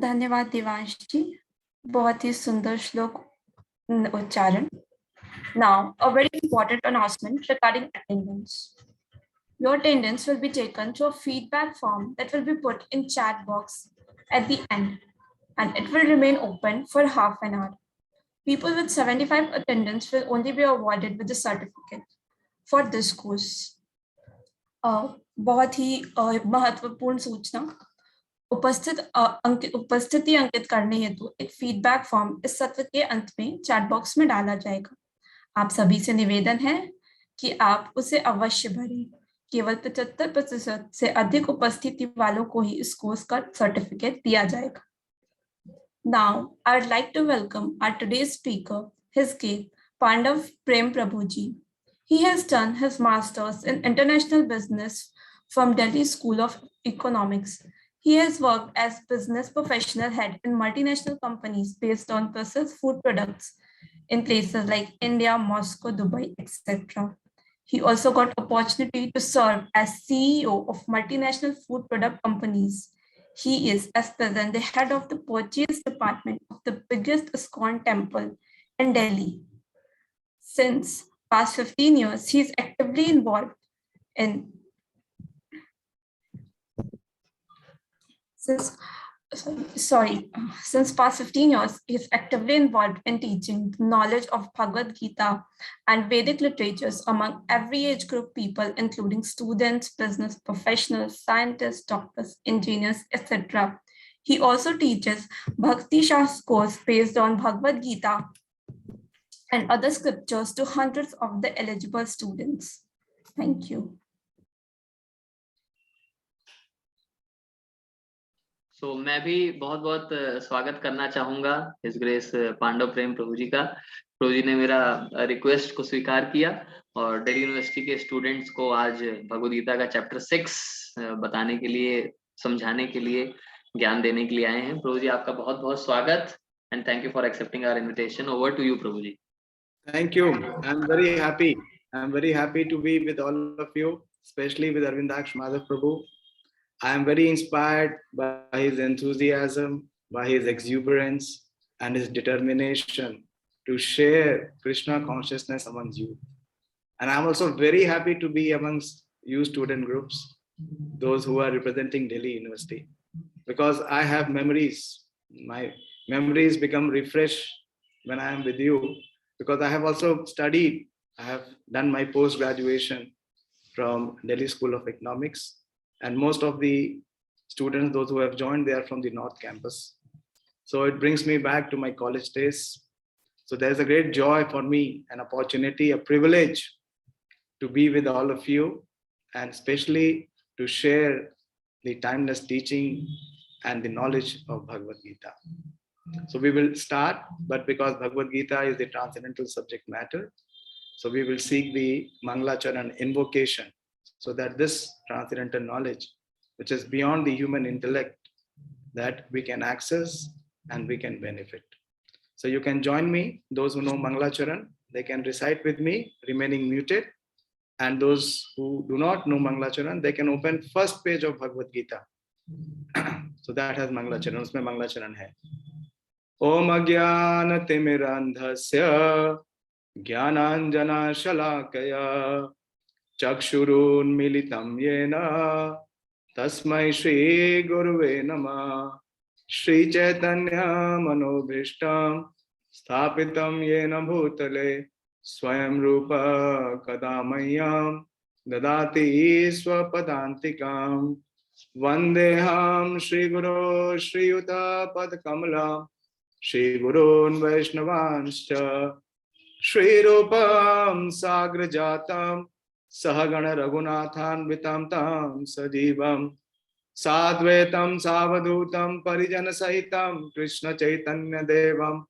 धन्यवाद देवांश जी, बहुत ही सुंदर श्लोक उच्चारण. Now, a very important announcement regarding attendance. Your attendance will be taken to a feedback form that will be put in chat box at the end, and it will remain open for half an hour. People with 75 attendance will only be awarded with the certificate for this course. बहुत ही महत्वपूर्ण सूचना. उपस्थिति अंकित करने हेतु एक feedback form इस सत्र के अंत में चैट बॉक्स में डाला जाएगा. आप सभी से निवेदन है कि आप उसे अवश्य भरें. केवल 75% से अधिक उपस्थिति वालों को ही इस कोर्स का सर्टिफिकेट दिया जाएगा. Now, I would like to welcome our today's speaker, His Gate, Pandav Prem Prabhu ji. He has done his master's in international business from Delhi School of Economics. He has worked as business professional head in multinational companies based on processed food products in places like India, Moscow, Dubai, etc. He also got opportunity to serve as CEO of multinational food product companies. He is, at present, the head of the purchase department of the biggest ISKCON temple in Delhi. Since past 15 years, he is actively involved in since past 15 years, he is actively involved in teaching the knowledge of Bhagavad Gita and Vedic literatures among every age group people, including students, business professionals, scientists, doctors, engineers, etc. He also teaches Bhakti Shastra course based on Bhagavad Gita and other scriptures to hundreds of the eligible students. Thank you. तो मैं भी बहुत बहुत स्वागत करना चाहूंगा his grace Pandav प्रेम प्रभु जी का. प्रभु जी ने मेरा रिक्वेस्ट को स्वीकार किया और दिल्ली यूनिवर्सिटी के स्टूडेंट्स को आज भगवद गीता का चैप्टर 6 बताने के लिए, समझाने के लिए, ज्ञान देने के लिए आए हैं. प्रभु जी आपका बहुत बहुत स्वागत and thank you for accepting our invitation. Over to you Prabhu ji. Thank you. I'm very happy. I'm very happy to be with all of you, especially with Arvindaksh Madhav Prabhu. I am very inspired by his enthusiasm, by his exuberance, and his determination to share Krishna consciousness amongst you. And I'm also very happy to be amongst you student groups, those who are representing Delhi University, because I have memories. My memories become refreshed when I am with you, because I have also studied. I have done my post-graduation from Delhi School of Economics. And most of the students, those who have joined, they are from the North Campus. So it brings me back to my college days. So there's a great joy for me, an opportunity, a privilege to be with all of you, and especially to share the timeless teaching and the knowledge of Bhagavad Gita. So we will start, but because Bhagavad Gita is the transcendental subject matter, so we will seek the Mangalacharan invocation, so that this transcendental knowledge, which is beyond the human intellect, that we can access and we can benefit. So you can join me, those who know Mangalacharan, they can recite with me, remaining muted. And those who do not know Mangalacharan, they can open first page of Bhagavad Gita. So that has Mangalacharan, usme Mangalacharan hai. Om Agyana Timirandhasya Jnananjana Shalakaya Chakshurun Militam Yena Tasmai Shri Guruve Namah Shri Chaitanya Manobhishtam Sthapitam Yena Bhutale Swayam Rupa Kadamayam Dadati Swapadantikam Vandeham Shri Guru Shri Yuta Padkamala Shri Gurun Vaishnavanscha Shri Rupam Sagrajatam Sahagana Raghunathan Vitam Tam Sajivam Sadvetam Savadutam Parijana Sahitam Krishna Chaitanya Devam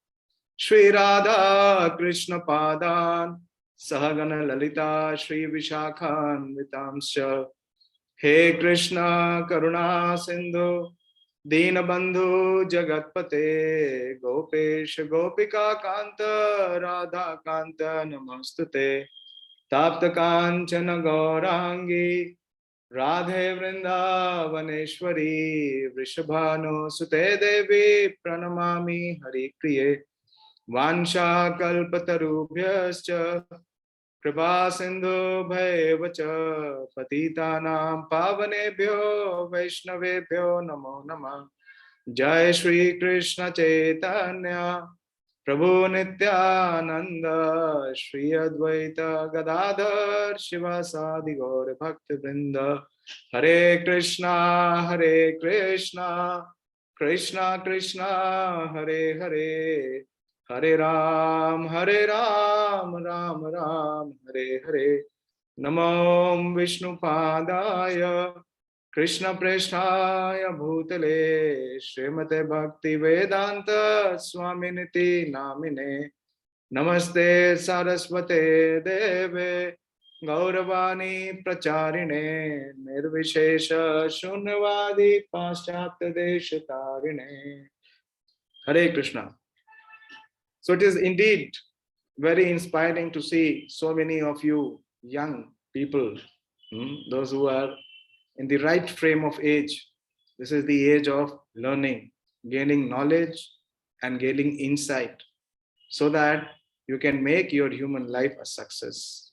Shri Radha Krishna Padan Sahagana Lalita Shri Vishakhan Vitamscha He Krishna Karuna Sindhu Deenabandhu Jagatpate Gopesh Gopika Kanta Radha Kanta Namastute Tapta Kanchana Gaurangi Radhe Vrindavaneshwari Vrishabhanu Sute Devi Pranamami Hari Priye Vansha Kalpatarubhyascha Kripa Sindhu Bhaivacha Patitanam Pavanebhyo Vaishnavebhyo Namo Namah Jai Shri Krishna Chaitanya Prabhu Nityananda Shri Advaita Gadadhar Shivasadi Gaur Bhakti Vrinda Hare Krishna Krishna Krishna Hare Hare Hare Ram Ram Ram Hare Hare Namo Vishnu Padaya Krishna Presthaya Bhutale Srimate Bhakti Vedanta Swaminiti Namine Namaste Saraswate Deve Gauravani Pracharine Nirvishesha Shunyavadi Paschatya Deshatarine. Hare Krishna. So it is indeed very inspiring to see so many of you young people, those who are in the right frame of age. This is the age of learning, gaining knowledge and gaining insight so that you can make your human life a success.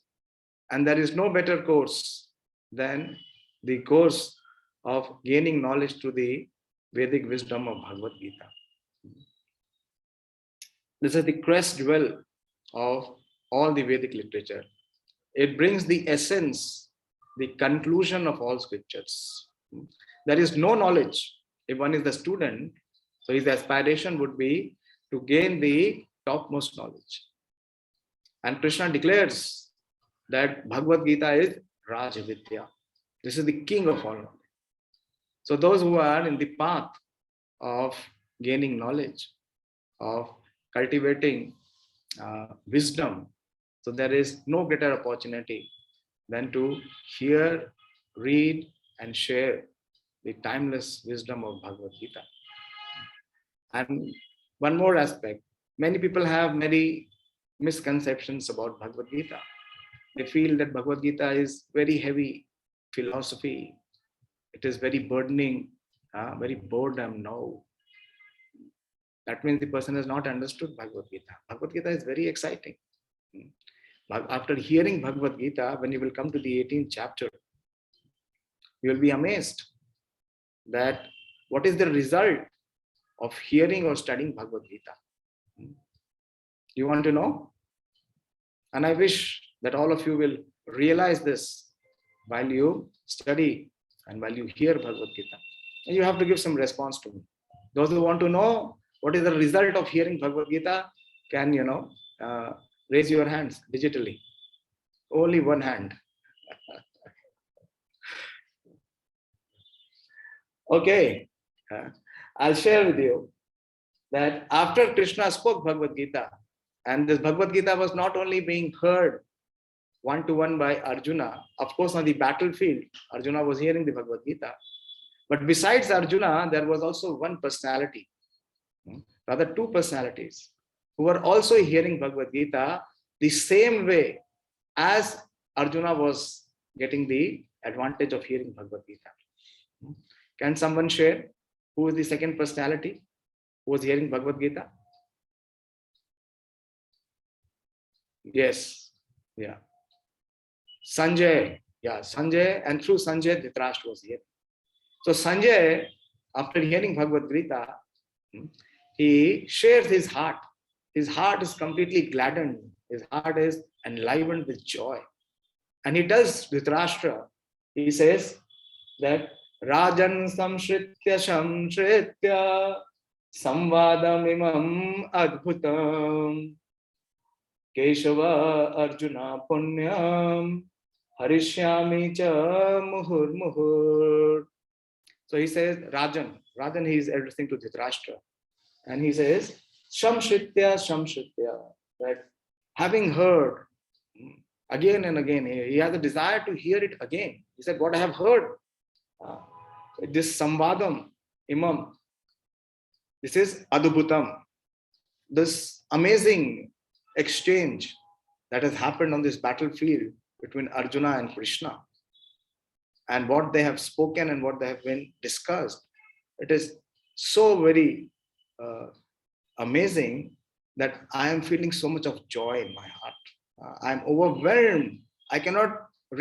And there is no better course than the course of gaining knowledge through the Vedic wisdom of Bhagavad Gita. This is the crest jewel of all the Vedic literature. It brings the essence, the conclusion of all scriptures. There is no knowledge. If one is the student, so his aspiration would be to gain the topmost knowledge. And Krishna declares that Bhagavad Gita is Rajavidya. This is the king of all knowledge. So those who are in the path of gaining knowledge, of cultivating wisdom, so there is no greater opportunity than to hear, read, and share the timeless wisdom of Bhagavad Gita. And one more aspect, many people have many misconceptions about Bhagavad Gita. They feel that Bhagavad Gita is very heavy philosophy. It is very burdening, very boredom. No. That means the person has not understood Bhagavad Gita. Bhagavad Gita is very exciting. After hearing Bhagavad Gita, when you will come to the 18th chapter, you will be amazed that what is the result of hearing or studying Bhagavad Gita. You want to know? And I wish that all of you will realize this while you study and while you hear Bhagavad Gita. And you have to give some response to me. Those who want to know what is the result of hearing Bhagavad Gita can, raise your hands digitally. Only one hand. Okay. I'll share with you that after Krishna spoke Bhagavad Gita, and this Bhagavad Gita was not only being heard one-to-one by Arjuna. Of course, on the battlefield, Arjuna was hearing the Bhagavad Gita. But besides Arjuna, there was also one personality, rather two personalities, who were also hearing Bhagavad Gita the same way as Arjuna was getting the advantage of hearing Bhagavad Gita. Can someone share who is the second personality who was hearing Bhagavad Gita? Yes, yeah. Sanjay, yeah, Sanjay, and through Sanjay, Dhritarashtra was hearing. So Sanjay, after hearing Bhagavad Gita, he shares his heart. His heart is completely gladdened. His heart is enlivened with joy. And he tells Dhritarashtra, he says that Rajan samshritya samvadam imam adbhutam Keshava Arjuna punyam harishyami cha muhur muhur. So he says, Rajan, he is addressing to Dhritarashtra. And he says, Shamshritya, that having heard again and again, he has a desire to hear it again. He said, what I have heard, this samvadam imam, this is adbhutam, this amazing exchange that has happened on this battlefield between Arjuna and Krishna. and what they have spoken and what they have been discussed. It is so very amazing that I am feeling so much of joy in my heart. I am overwhelmed. I cannot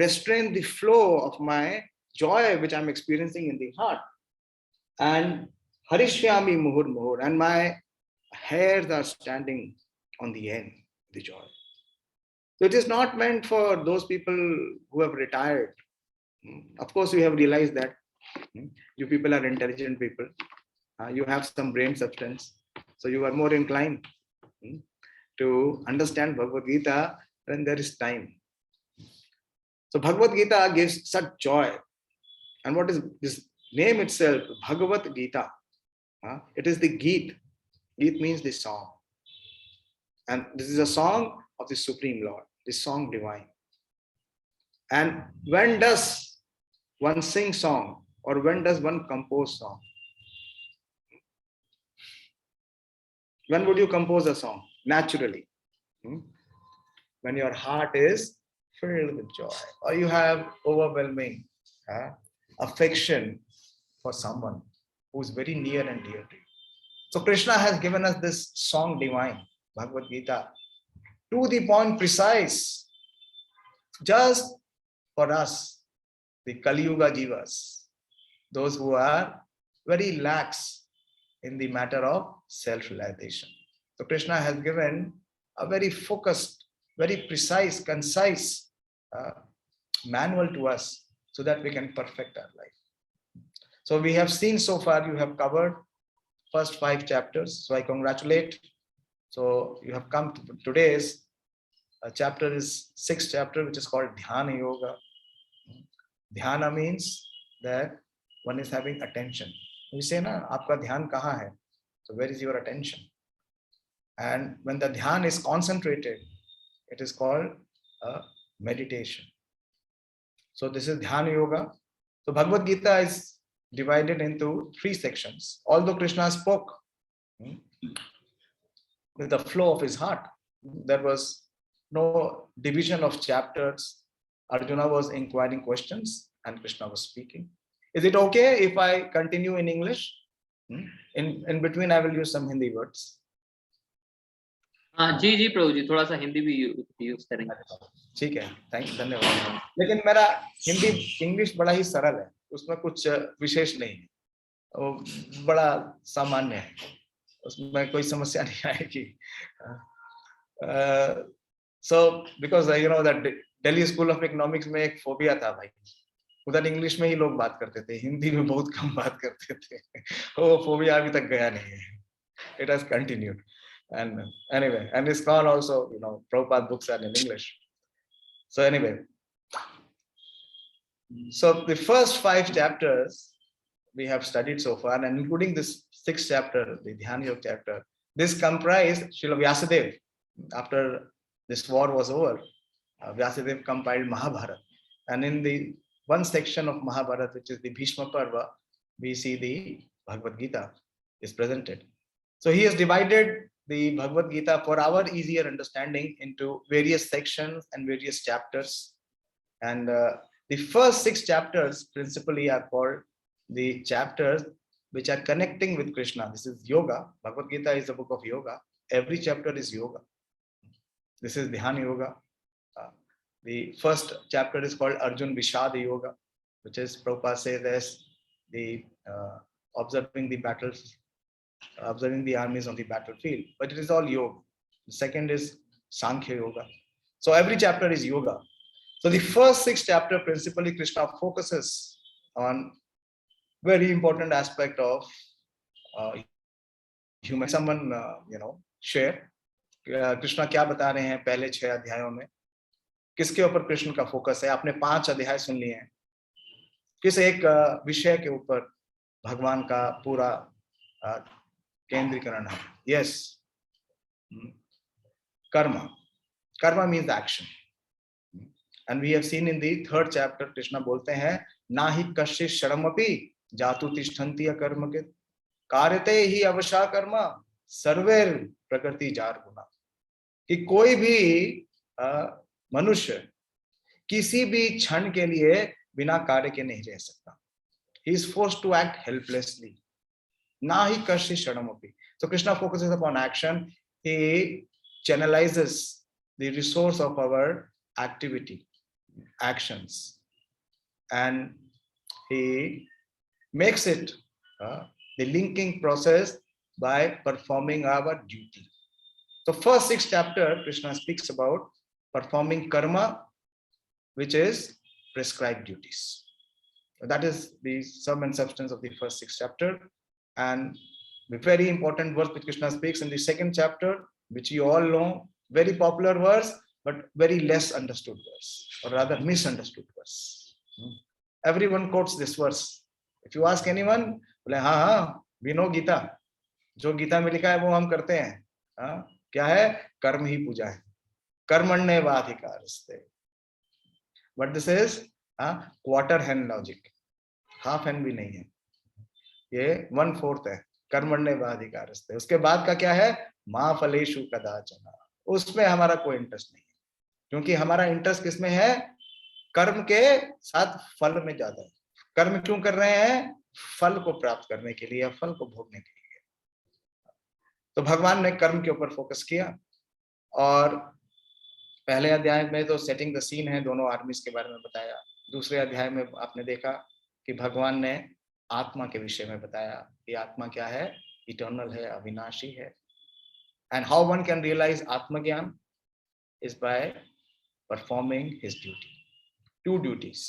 restrain the flow of my joy which I'm experiencing in the heart. And Harishyami Muhur Muhur, and my hairs are standing on the end, the joy. So it is not meant for those people who have retired. Of course, we have realized that you people are intelligent people. You have some brain substance. So you are more inclined to understand Bhagavad Gita when there is time. So Bhagavad Gita gives such joy. And what is this name itself? Bhagavad Gita. It is the Geet. Geet means the song. And this is a song of the Supreme Lord, the song divine. And when does one sing song, or when does one compose song? When would you compose a song? Naturally. When your heart is filled with joy, or you have overwhelming affection for someone who is very near and dear to you. So Krishna has given us this song divine, Bhagavad Gita, to the point, precise, just for us, the Kali Yuga Jivas, those who are very lax in the matter of self-realization. So Krishna has given a very focused, very precise, concise manual to us so that we can perfect our life. So we have seen so far, you have covered first 5 chapters. So I congratulate. So you have come to today's chapter is 6th chapter, which is called Dhyana-Yoga. Dhyana means that one is having attention. We say, na, aapka dhyan kahan hai? So where is your attention? And when the dhyan is concentrated, it is called meditation. So this is Dhyana Yoga. So Bhagavad Gita is divided into 3 sections. Although Krishna spoke with the flow of his heart, there was no division of chapters. Arjuna was inquiring questions and Krishna was speaking. Is it okay if I continue in English? In between, I will use some Hindi words. जी जी प्रभु जी, थोड़ा सा हिंदी भी use करेंगे. ठीक है, thank you, धन्यवाद. लेकिन मेरा Hindi English बड़ा ही सरल है, उसमें कुछ विशेष नहीं है, वो बड़ा सामान्य है, उसमें कोई समस्या नहीं आएगी. So because you know that Delhi School of Economics में एक फोबिया था भाई, उधर इंग्लिश में ही लोग बात करते थे, हिंदी में बहुत कम बात करते थे. वो फोबिया अभी तक गया नहीं है. It has continued. And anyway, and ISKCON also, you know, Prabhupada books are in English. So anyway, so the first 5 chapters we have studied so far, and including this 6th chapter, the Dhyana-Yoga chapter, this comprised Srila Vyasadeva. After this war was over, Vyasadeva compiled Mahabharata. And in the one section of Mahabharata, which is the Bhishma Parva, we see the Bhagavad Gita is presented. So he has divided the Bhagavad Gita for our easier understanding into various sections and various chapters. And the first 6 chapters principally are called the chapters which are connecting with Krishna. This is yoga. Bhagavad Gita is a book of yoga. Every chapter is yoga. This is Dhyana Yoga. The first chapter is called Arjun Vishad Yoga, which is Prabhupada says as the observing the battles, observing the armies on the battlefield, but it is all yoga. The second is Sankhya Yoga. So every chapter is yoga. So the first 6 chapter principally Krishna focuses on very important aspect of human. Someone you know, share Krishna क्या बता रहे हैं पहले 6 अध्यायों में, किसके ऊपर कृष्ण का फोकस है. आपने 5 अध्याय सुन लिए हैं, किस एक विषय के ऊपर भगवान का पूरा केंद्रीकरण है. Yes, karma. Karma means action. And we have seen in the 3rd chapter Krishna बोलते हैं ना ही कश्चित शर्मपि जातु तिष्ठन्ति अकर्मकृत कार्यते ही अवशा कर्मा सर्वे प्रकृति जार गुना. कि कोई भी मनुष्य किसी भी क्षण के लिए बिना कार्य के नहीं रह सकता. He is forced to act helplessly. Nahi karshi shranamapi. So Krishna focuses upon action. He channelizes the resource of our activity, actions, and he makes it the linking process by performing our duty. So first 6 chapter, Krishna speaks about performing karma, which is prescribed duties. That is the sum and substance of the first 6 chapter. And the very important verse which Krishna speaks in the 2nd chapter, which you all know, very popular verse, but very less understood verse, or rather misunderstood verse. Everyone quotes this verse. If you ask anyone, we know Gita. जो गीता में लिखा है वो हम करते हैं. क्या है? कर्म ही पूजा है. कर्मण्येवाधिकारस्ते. But this is quarter hen logic. Half hen भी नहीं है, ये 1/4 है. कर्मण्येवाधिकारस्ते. उसके बाद का क्या है? मा फलेषु कदाचन. उसमें हमारा कोई इंटरेस्ट नहीं है, क्योंकि हमारा इंटरेस्ट किसमें है? कर्म के साथ फल में ज्यादा है. कर्म क्यों कर रहे हैं? फल को प्राप्त करने के लिए, फल को भोगने के लिए. तो भगवान ने कर्म के ऊपर फोकस किया. और पहले अध्याय में तो सेटिंग द सीन है, दोनों आर्मीज के बारे में बताया. दूसरे अध्याय में आपने देखा कि भगवान ने आत्मा के विषय में बताया कि आत्मा क्या है? इटर्नल है, अविनाशी है. And how one can realise atmagyan is by performing his duty. 2 duties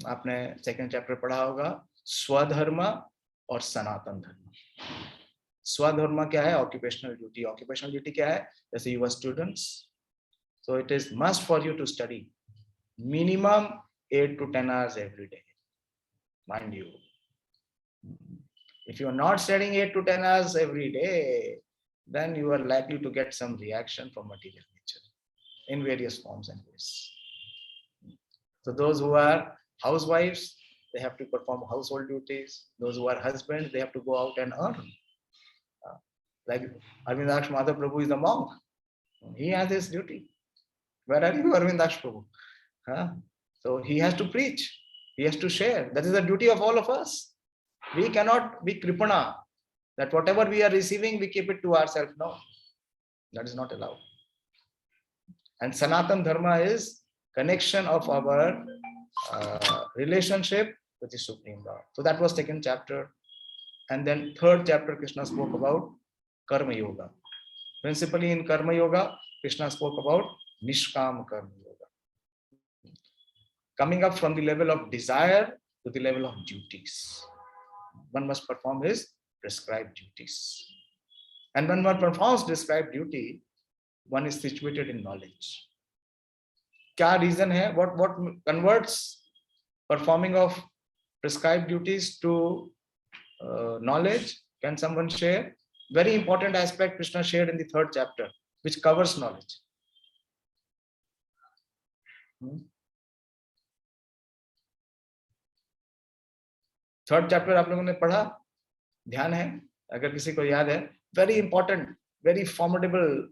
आपने 2nd चैप्टर पढ़ा होगा, स्वधर्म और सनातन धर्म. स्वधर्म क्या है? Occupational duty. ऑक्यूपेशनल ड्यूटी क्या है? जैसे you are students, so it is must for you to study minimum 8 to 10 hours every day. Mind you, if you are not studying 8 to 10 hours every day, then you are likely to get some reaction from material nature in various forms and ways. So those who are housewives, they have to perform household duties. Those who are husbands, they have to go out and earn. Like Arvindaksh Madhav Prabhu is a monk. He has his duty. Where are you, Arvindaksh Prabhu? So he has to preach. He has to share. That is the duty of all of us. We cannot be kripana, that whatever we are receiving, we keep it to ourselves. No, that is not allowed. And Sanatan Dharma is connection of our relationship with the Supreme Lord. So that was 2nd chapter. And then 3rd chapter, Krishna spoke about Karma Yoga. Principally in Karma Yoga, Krishna spoke about Nishkam Karma Yoga. Coming up from the level of desire to the level of duties. One must perform his prescribed duties. And when one performs prescribed duty, one is situated in knowledge. Kya reason hai? What converts performing of prescribed duties to knowledge? Can someone share? Very important aspect Krishna shared in the 3rd chapter, which covers knowledge. Third chapter आप लोगों ने पढ़ा, ध्यान है? अगर किसी को याद है, very important, very formidable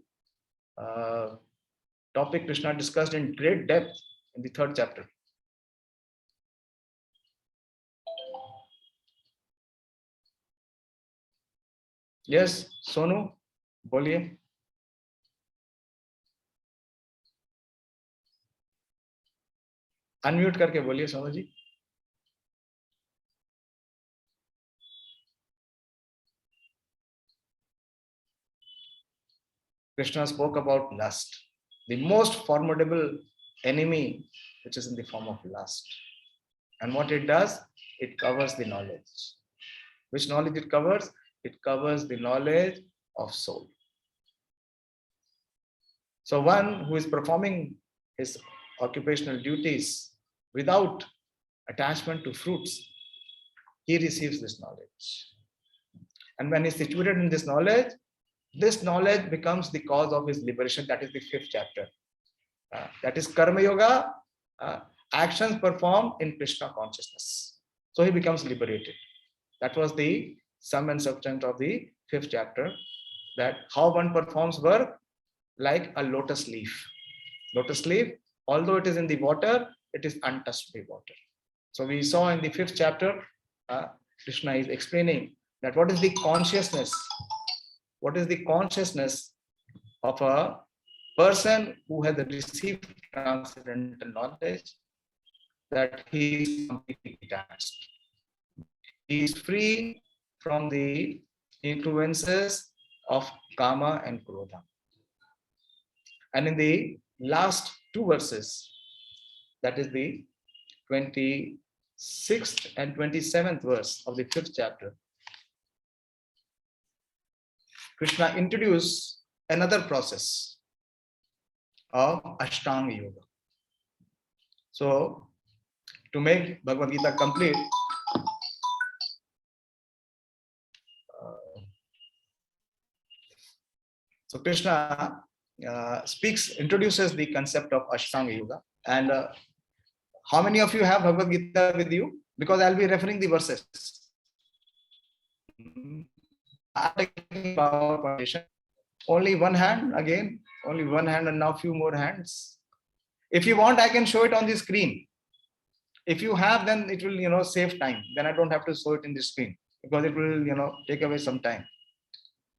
topic Krishna discussed in great depth in the 3rd chapter. Yes, Sonu, बोलिए. अनम्यूट करके बोलिए Sonu ji. Krishna spoke about lust, the most formidable enemy, which is in the form of lust. And what it does, it covers the knowledge. Which knowledge it covers? It covers the knowledge of soul. So one who is performing his occupational duties without attachment to fruits, he receives this knowledge. And when he is situated in this knowledge becomes the cause of his liberation. That is the 5th chapter. That is Karma Yoga, actions performed in Krishna consciousness. So he becomes liberated. That was the sum and substance of the 5th chapter, that how one performs work like a lotus leaf. Lotus leaf, although it is in the water, it is untouched by water. So we saw in the 5th chapter, Krishna is explaining that what is the consciousness of a person who has received transcendental knowledge, that he is completely detached. He is free from the influences of Kama and Krodha. And in the last 2 verses, that is the 26th and 27th verse of the 5th chapter, Krishna introduced another process of Ashtanga Yoga. So, to make Bhagavad Gita complete, so Krishna introduces the concept of Ashtanga Yoga. And how many of you have Bhagavad Gita with you? Because I'll be referring the verses. I'm taking PowerPoint. Only one hand again, only one hand, and now few more hands. If you want, I can show it on the screen. If you have, then it will, save time. Then I don't have to show it in the screen because it will, take away some time.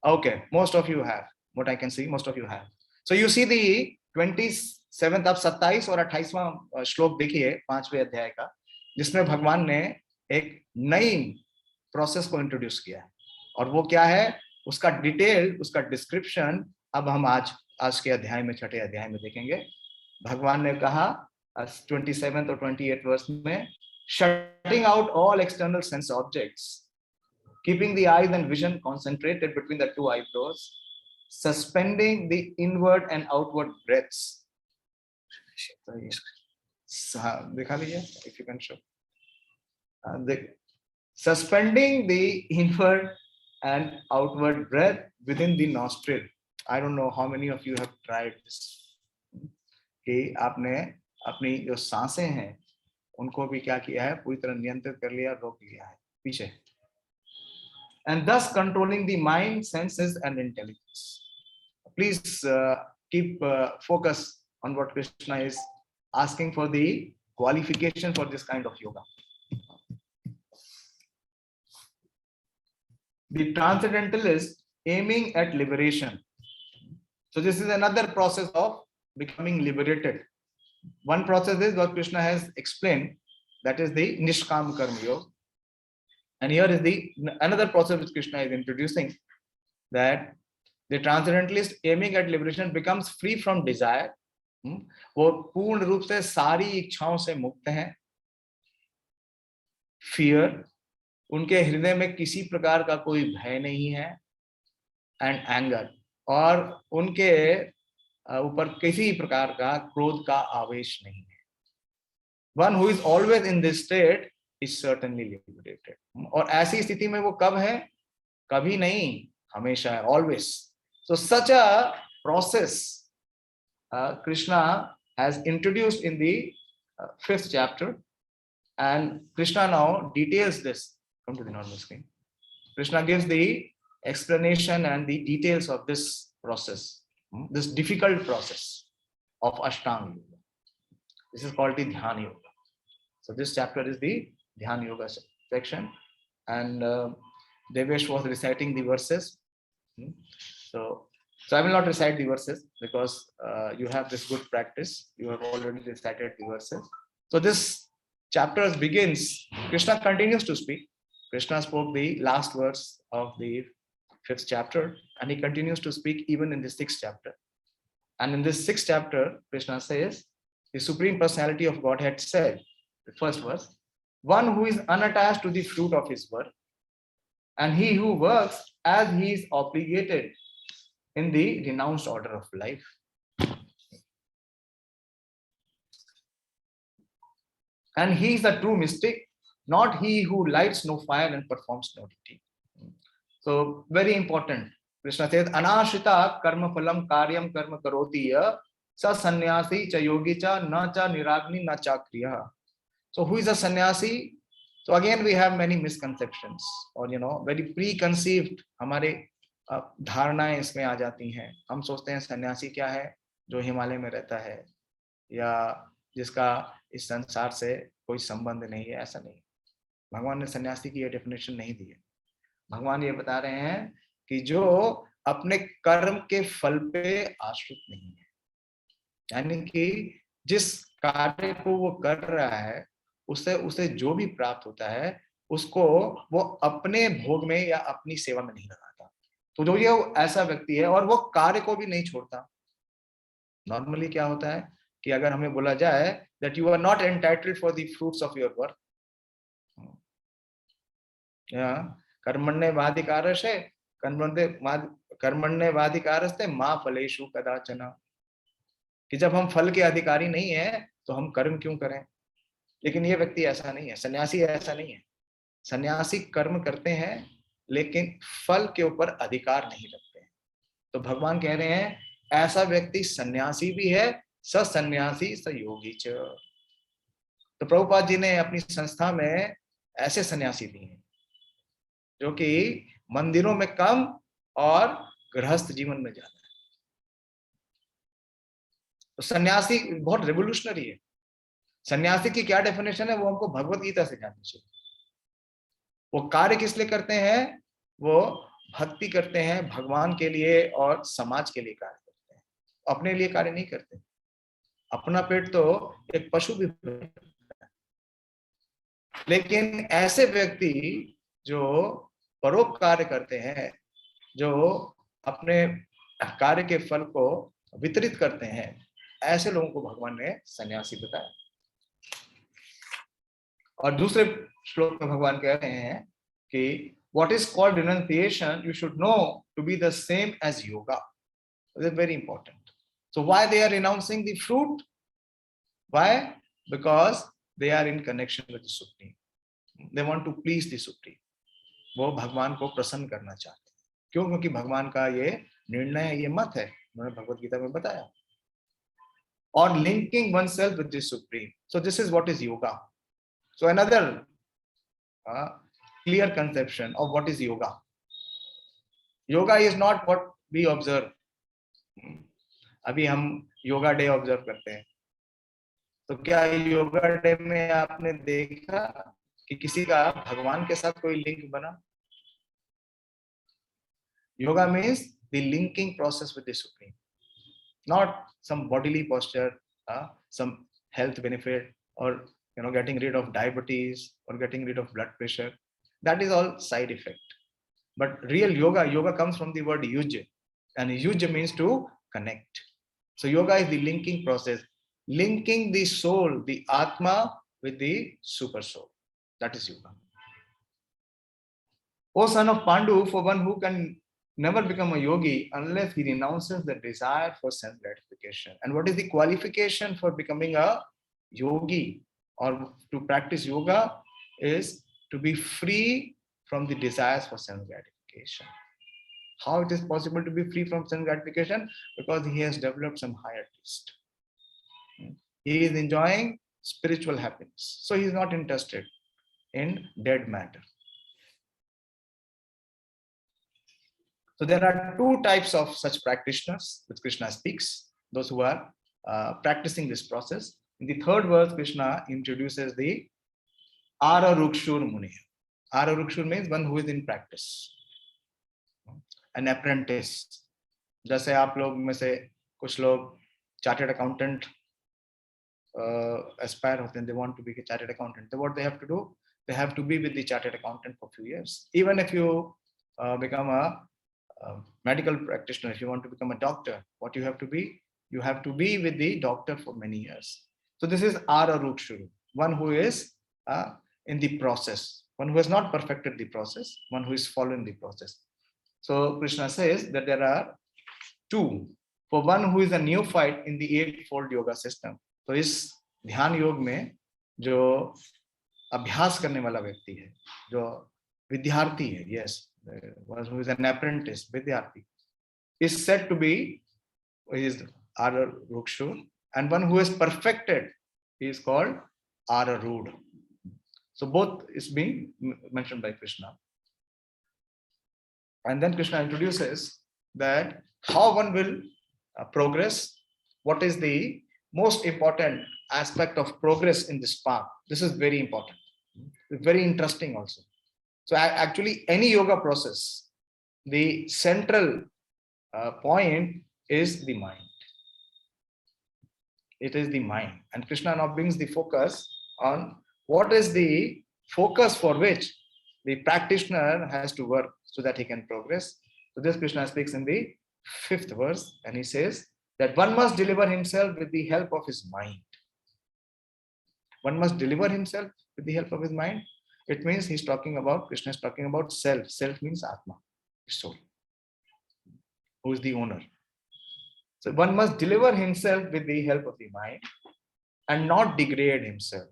Okay, most of you have. What I can see, most of you have. So you see the 27th, अब 27 और 28वां श्लोक देखिए 5वें अध्याय का, जिसमें भगवान ने एक नई प्रोसेस को इंट्रोड्यूस किया है, और वो क्या है, उसका डिटेल, उसका डिस्क्रिप्शन अब हम आज के अध्याय में, 6ठे अध्याय में देखेंगे. भगवान ने कहा 27th और 28th वर्स में, shutting out all external sense objects, keeping the eyes and vision concentrated between the 2 eyebrows, suspending the inward and outward breaths. दिखा लीजिए, if you can show. Suspending the inward and outward breath within the nostril. I don't know how many of you have tried this. कि आपने अपनी जो सांसें हैं उनको भी क्या किया है, पूरी तरह नियंत्रित कर लिया, रोक लिया है पीछे. And thus controlling the mind, senses and intelligence. Please keep focus on what Krishna is asking for, the qualification for this kind of yoga. The Transcendentalist aiming at liberation. So this is another process of becoming liberated. One process is what Krishna has explained, that is the Nishkam Karma Yoga. And here is another process which Krishna is introducing, that the Transcendentalist aiming at liberation becomes free from desire. वो पूर्ण रूप से सारी इच्छाओं से मुक्त हैं. Fear, उनके हृदय में किसी प्रकार का कोई भय नहीं है. And anger, और उनके ऊपर किसी प्रकार का क्रोध का आवेश नहीं है. One who is always in this state is certainly liberated. और ऐसी स्थिति में वो कब है? कभी नहीं, हमेशा है, always. So such a process Krishna has introduced in the 5th chapter, and Krishna now details this. Come to the normal screen. Krishna gives the explanation and the details of this process, this difficult process of Ashtanga Yoga. This is called the Dhyana-Yoga. So this chapter is the Dhyana-Yoga section, and Devesh was reciting the verses. So I will not recite the verses because you have this good practice. You have already recited the verses. So this chapter begins, Krishna continues to speak. Krishna spoke the last verse of the 5th chapter, and he continues to speak even in the 6th chapter. And in this 6th chapter, Krishna says, the Supreme Personality of Godhead said, the first verse, one who is unattached to the fruit of his work, and he who works as he is obligated in the renounced order of life. And he is the true mystic, not he who lights no fire and performs no duty. So very important. Krishna says, Anashrita karma phalam karyam karma karoti ya sa sannyasi cha yogi cha na cha niragni na cha kriya. So who is a sannyasi? So again we have many misconceptions, or very preconceived हमारे धारणाएं इसमें आ जाती हैं. हम सोचते हैं सन्यासी क्या है, जो हिमालय में रहता है या जिसका इस संसार से कोई संबंध नहीं है, ऐसा नहीं। भगवान ने सन्यासी की ये डेफिनेशन नहीं दी है। भगवान ये बता रहे हैं कि जो अपने कर्म के फल पे आश्रित नहीं है, यानी कि जिस कार्य को वो कर रहा है उससे उसे जो भी प्राप्त होता है उसको वो अपने भोग में या अपनी सेवा में नहीं लगाता। तो जो ये ऐसा व्यक्ति है और वो कार्य को भी नहीं छोड़ता। नॉर्मली क्या होता है कि अगर हमें बोला जाए that you are not entitled for the fruits of your work, कर्मण्येवाधिकारस्ते कर्मण्येवाधिकारस्ते मा फलेषु कदाचन, कि जब हम फल के अधिकारी नहीं है तो हम कर्म क्यों करें। लेकिन ये व्यक्ति ऐसा नहीं है, सन्यासी ऐसा नहीं है। सन्यासी कर्म करते हैं लेकिन फल के ऊपर अधिकार नहीं रखते हैं। तो भगवान कह रहे हैं ऐसा व्यक्ति सन्यासी भी है, सन्यासी स योगी च। तो प्रभुपाद जी ने अपनी संस्था में ऐसे सन्यासी भी हैं जो कि मंदिरों में कम और गृहस्थ जीवन में ज्यादा है। तो सन्यासी बहुत रेवोल्यूशनरी है। सन्यासी की क्या डेफिनेशन है वो हमको भगवद गीता से जाननी चाहिए। वो कार्य किस लिए करते हैं, वो भक्ति करते हैं भगवान के लिए और समाज के लिए कार्य करते हैं, अपने लिए कार्य नहीं करते। अपना पेट तो एक पशु भी भरता है। लेकिन ऐसे व्यक्ति जो परोपकार करते हैं, जो अपने कार्य के फल को वितरित करते हैं, ऐसे लोगों को भगवान ने सन्यासी बताया। और दूसरे श्लोक में भगवान कह रहे हैं कि what is called renunciation you should know to be the same as yoga. This is very important. So why they are renouncing the fruit? Why? Because they are in connection with the Supreme. They want to please the Supreme. वो भगवान को प्रसन्न करना चाहते हैं। क्यों? क्योंकि भगवान का ये निर्णय है, ये मत है, उन्होंने भगवद गीता में बताया। और linking oneself with the Supreme. So this is what is yoga. So another clear conception of what is yoga. Yoga is not what we observe. अभी हम योगा डे ऑब्जर्व करते हैं, तो क्या योगा डे में आपने देखा कि किसी का भगवान के साथ कोई लिंक बना? Yoga means the linking process with the Supreme, not some bodily posture, some health benefit, or getting rid of diabetes or getting rid of blood pressure. That is all side effect. But real yoga comes from the word yuj, and yuj means to connect. So yoga is the linking process, linking the soul, the atma, with the super soul. That is yoga. O son of Pandu, for one who can never become a yogi unless he renounces the desire for sense gratification. And what is the qualification for becoming a yogi or to practice yoga is to be free from the desires for sense gratification. How it is possible to be free from sense gratification? Because he has developed some higher taste. He is enjoying spiritual happiness. So he is not interested in dead matter. So there are two types of such practitioners which Krishna speaks, those who are practicing this process. In the third verse, Krishna introduces the Ararukshur Muni. Ararukshur means one who is in practice, an apprentice. जैसे आप लोग में से कुछ लोग chartered accountant aspire होते हैं, they want to be a chartered accountant. So what they have to do? They have to be with the chartered accountant for a few years. Even if you become a medical practitioner, if you want to become a doctor, what you have to be? You have to be with the doctor for many years. So this is Ararukshuru, one who is in the process, one who has not perfected the process, one who is following the process. So Krishna says that there are two. For one who is a neophyte in the eightfold yoga system. तो इस ध्यान योग में जो अभ्यास करने वाला व्यक्ति है, जो विद्यार्थी है, yes, one who is an apprentice, vidyarthi, is said to be is Ararukshur, and one who is perfected is called Ararud. So both is being mentioned by Krishna. And then Krishna introduces that how one will progress, what is the most important aspect of progress in this path. This is very important. It's very interesting also. So actually, any yoga process, the central point is the mind. It is the mind. And Krishna now brings the focus on what is the focus for which the practitioner has to work so that he can progress. So this Krishna speaks in the 5th verse, and he says that one must deliver himself with the help of his mind. One must deliver himself with the help of his mind. It means he's talking about, Krishna is talking about self. Self means Atma, soul, who is the owner. So one must deliver himself with the help of the mind and not degrade himself.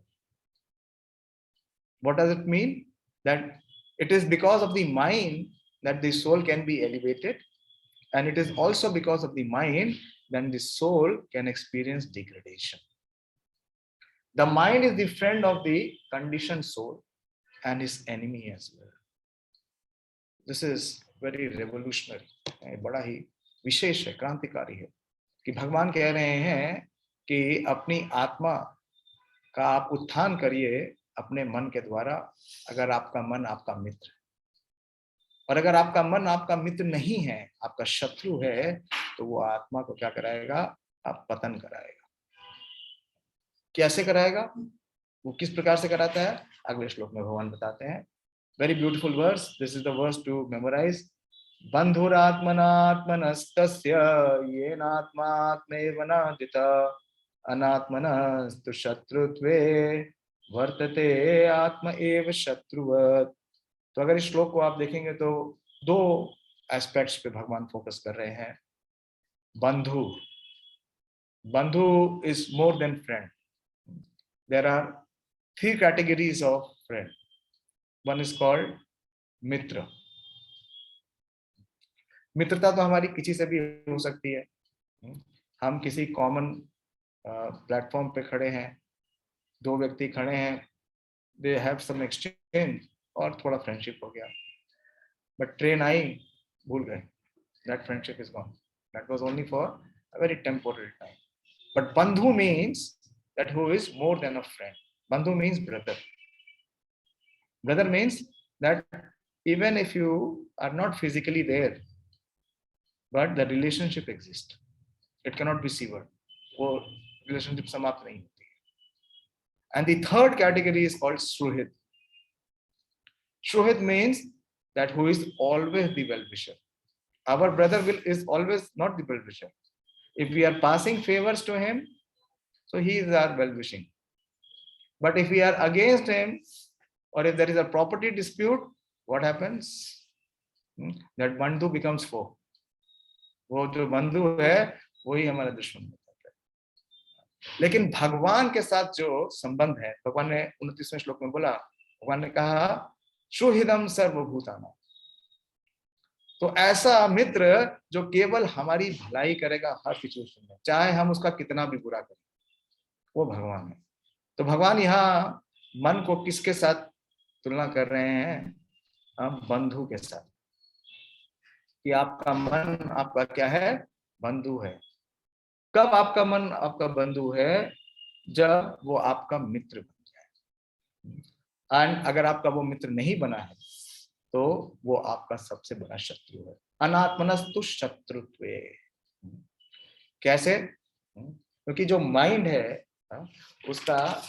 What does it mean? That it is because of the mind that the soul can be elevated, and it is also because of the mind that the soul can experience degradation. The mind is the friend of the conditioned soul and his enemy as well. This is very revolutionary. बड़ा ही विशेष है, क्रांतिकारी है कि भगवान कह रहे हैं कि अपनी आत्मा का आप उत्थान करिए अपने मन के द्वारा, अगर आपका मन आपका मित्र है। और अगर आपका मन आपका मित्र नहीं है, आपका शत्रु है, तो वो आत्मा को क्या कराएगा? आप पतन कराएगा। कैसे कराएगा? वो किस प्रकार से कराता है? अगले श्लोक में भगवान बताते हैं। Very beautiful verse, this is the verse to memorise. बंधुरात्मनात्मनस्तस्य येनात्मात्मैव नादिता अनात्मनस्तु शत्रुत्वे वर्तते आत्म एव शत्रुवत्। तो अगर इस श्लोक को आप देखेंगे तो 2 एस्पेक्ट्स पे भगवान फोकस कर रहे हैं। बंधु, बंधु is more than friend. There are 3 categories of friend. One is called मित्र. मित्रता तो हमारी किसी से भी हो सकती है. हम किसी कॉमन प्लेटफॉर्म पे खड़े हैं, 2 व्यक्ति खड़े हैं, they have some exchange और थोड़ा फ्रेंडशिप हो गया, बट ट्रेन आई, भूल गए, that friendship is gone. That was only for a very temporary time. But bandhu means that who is more than a friend. Bandhu means brother. Brother means that even if you are not physically there, but the relationship exists. It cannot be severed. वो relationship समाप्त नहीं होती है. And the 3rd category is called Suhrit. Suhrit means that who is always the well-wisher. Our brother is always not the well-wisher. If we are passing favors to him, so he is our well-wishing. But if we are against him, or if there is a property dispute, what happens? That bandhu becomes foe. वो जो बंधु है वही हमारा दुश्मन होता है. लेकिन भगवान के साथ जो संबंध है, भगवान ने 29वें श्लोक में बोला, भगवान ने कहा सुहृदम सर्वभूतानां. तो ऐसा मित्र जो केवल हमारी भलाई करेगा हर सिचुएशन में, चाहे हम उसका कितना भी बुरा करें, वो भगवान है. तो भगवान यहाँ मन को किसके साथ तुलना कर रहे हैं? हम बंधु के साथ. कि आपका मन आपका क्या है? बंधु है. कब आपका मन आपका बंधु है? जब वो आपका मित्र बन जाए. एंड अगर आपका वो मित्र नहीं बना है तो वो आपका सबसे बड़ा शत्रु है. अनात्मनस्तु शत्रुत्वे. कैसे? क्योंकि जो माइंड है उसका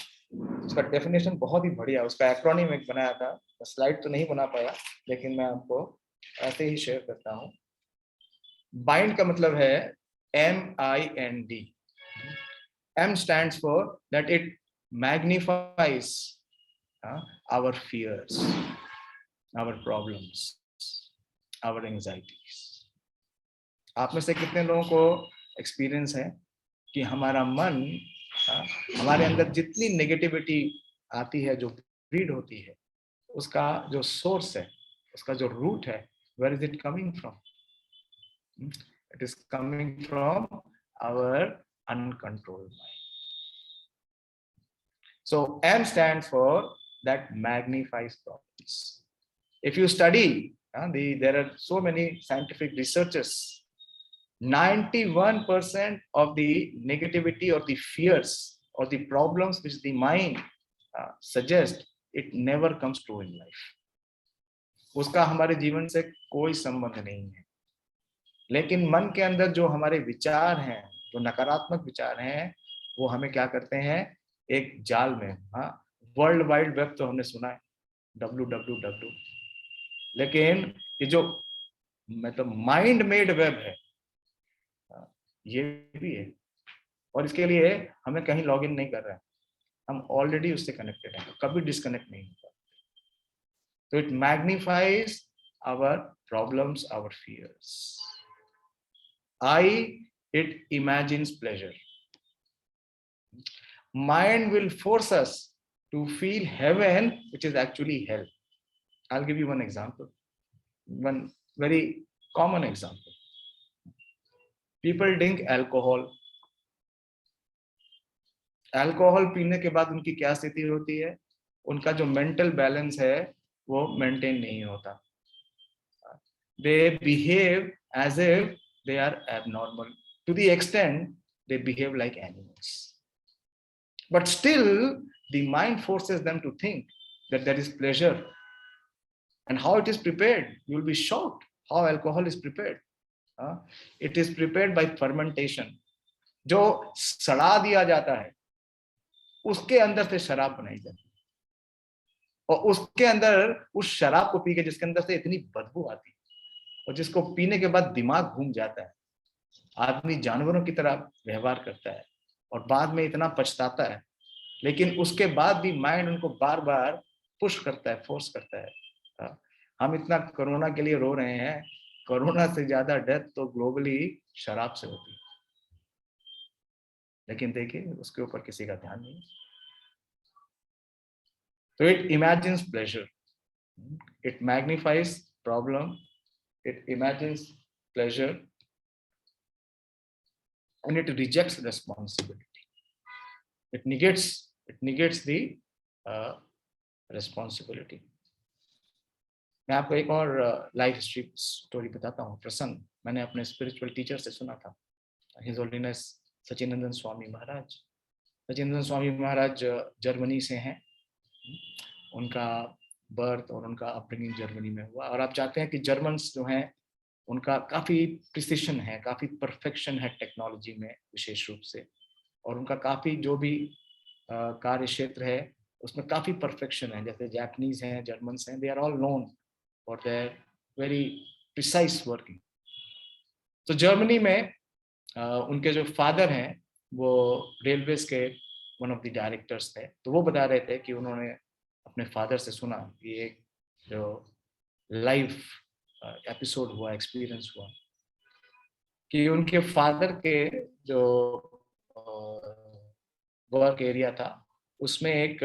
डेफिनेशन बहुत ही बढ़िया, उसका एक्रोनिम एक बनाया था. स्लाइड तो नहीं बना पाया, लेकिन मैं आपको ऐसे ही शेयर करता हूँ. बाइंड का मतलब है MIND. M stands for that it magnifies our fears, our problems, our anxieties. आप में से कितने लोगों को एक्सपीरियंस है कि हमारा मन, हमारे अंदर जितनी नेगेटिविटी आती है, जो ब्रीड होती है, उसका जो सोर्स है, उसका जो रूट है, where is it coming from? It is coming from our uncontrolled mind. So M stands for that magnifies problems. If you study, there are so many scientific researches. 91% of the negativity or the fears or the problems which the mind suggest, it never comes true in life. उसका हमारे जीवन से कोई संबंध नहीं है। लेकिन मन के अंदर जो हमारे विचार हैं, जो नकारात्मक विचार हैं, वो हमें क्या करते हैं, एक जाल में, वर्ल्ड वाइड वेब तो हमने सुना है, www, लेकिन ये जो मतलब माइंड मेड वेब है, ये भी है, और इसके लिए हमें कहीं लॉगिन नहीं कर रहे हैं, हम ऑलरेडी उससे कनेक्टेड हैं, कभी डिस्कनेक्ट नहीं होता। तो it magnifies our problems, our fears. I, it imagines pleasure. Mind will force us to feel heaven, which is actually hell. I'll give you one example, one very common example. People drink alcohol. Alcohol पीने के बाद उनकी क्या स्थिति होती है, उनका जो मेंटल बैलेंस है वो मेंटेन नहीं होता। They behave as if they are abnormal, to the extent they behave like animals. But still, the mind forces them to think that there is pleasure. And how it is prepared, you will be shocked how alcohol is prepared. It is prepared by fermentation. जो सड़ा दिया जाता है, उसके अंदर से शराब बनाई जाती है, और उसके अंदर उस शराब को पी के जिसके अंदर से इतनी बदबू आती है, और जिसको पीने के बाद दिमाग घूम जाता है, आदमी जानवरों की तरह व्यवहार करता है और बाद में इतना पछताता है, लेकिन उसके बाद भी माइंड उनको बार बार पुश करता है, फोर्स करता है। हम इतना कोरोना के लिए रो रहे हैं, कोरोना से ज्यादा डेथ तो ग्लोबली शराब से होती है, लेकिन देखिए उसके ऊपर किसी का ध्यान नहीं। तो it imagines pleasure, it magnifies problem, it imagines pleasure, and it rejects responsibility. It negates the responsibility. मैं आपको एक और लाइफ स्टोरी बताता हूँ, प्रसंग मैंने अपने स्पिरिचुअल टीचर से सुना था, his holiness Sachinandan Swami Maharaj. Sachinandan Swami Maharaj Germany से हैं, उनका बर्थ और उनका अपब्रिंगिंग जर्मनी में हुआ, और आप चाहते हैं कि जर्मन्स जो हैं उनका काफ़ी प्रिसिशन है, काफ़ी परफेक्शन है टेक्नोलॉजी में विशेष रूप से, और उनका काफ़ी जो भी कार्य क्षेत्र है उसमें काफ़ी परफेक्शन है। जैसे जापानीज हैं, जर्मन्स हैं, they are all known for their very precise working. तो जर्मनी में उनके जो फादर हैं वो रेलवेज के वन ऑफ द डायरेक्टर्स थे, तो वो बता रहे थे कि उन्होंने अपने फादर से सुना कि एक जो लाइव एपिसोड हुआ, एक्सपीरियंस हुआ, कि उनके फादर के जो वर्क एरिया था उसमें एक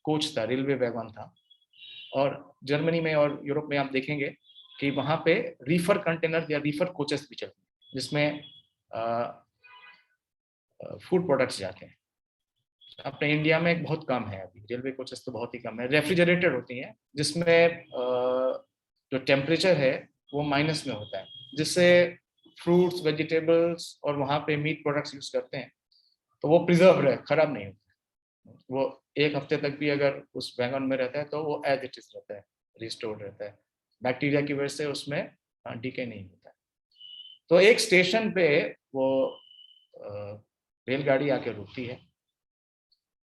कोच था, रेलवे वैगन था, और जर्मनी में और यूरोप में आप देखेंगे कि वहाँ पे रीफर कंटेनर या रीफर कोचेस भी चलते हैं जिसमें फूड प्रोडक्ट्स जाते हैं। अपने इंडिया में बहुत कम है, अभी रेलवे कोचेस तो बहुत ही कम है, रेफ्रिजरेटेड होती हैं जिसमें जो टेम्परेचर है वो माइनस में होता है, जिससे फ्रूट्स, वेजिटेबल्स और वहाँ पे मीट प्रोडक्ट्स यूज करते हैं तो वो प्रिजर्व रहे, खराब नहीं होता। वो एक हफ्ते तक भी अगर उस वैगन में रहता है तो वो एज इट इज रहता है, रिस्टोर्ड रहता है, बैक्टीरिया की वजह से उसमें डीके नहीं होता है। तो एक स्टेशन पे वो रेलगाड़ी आके रुकती है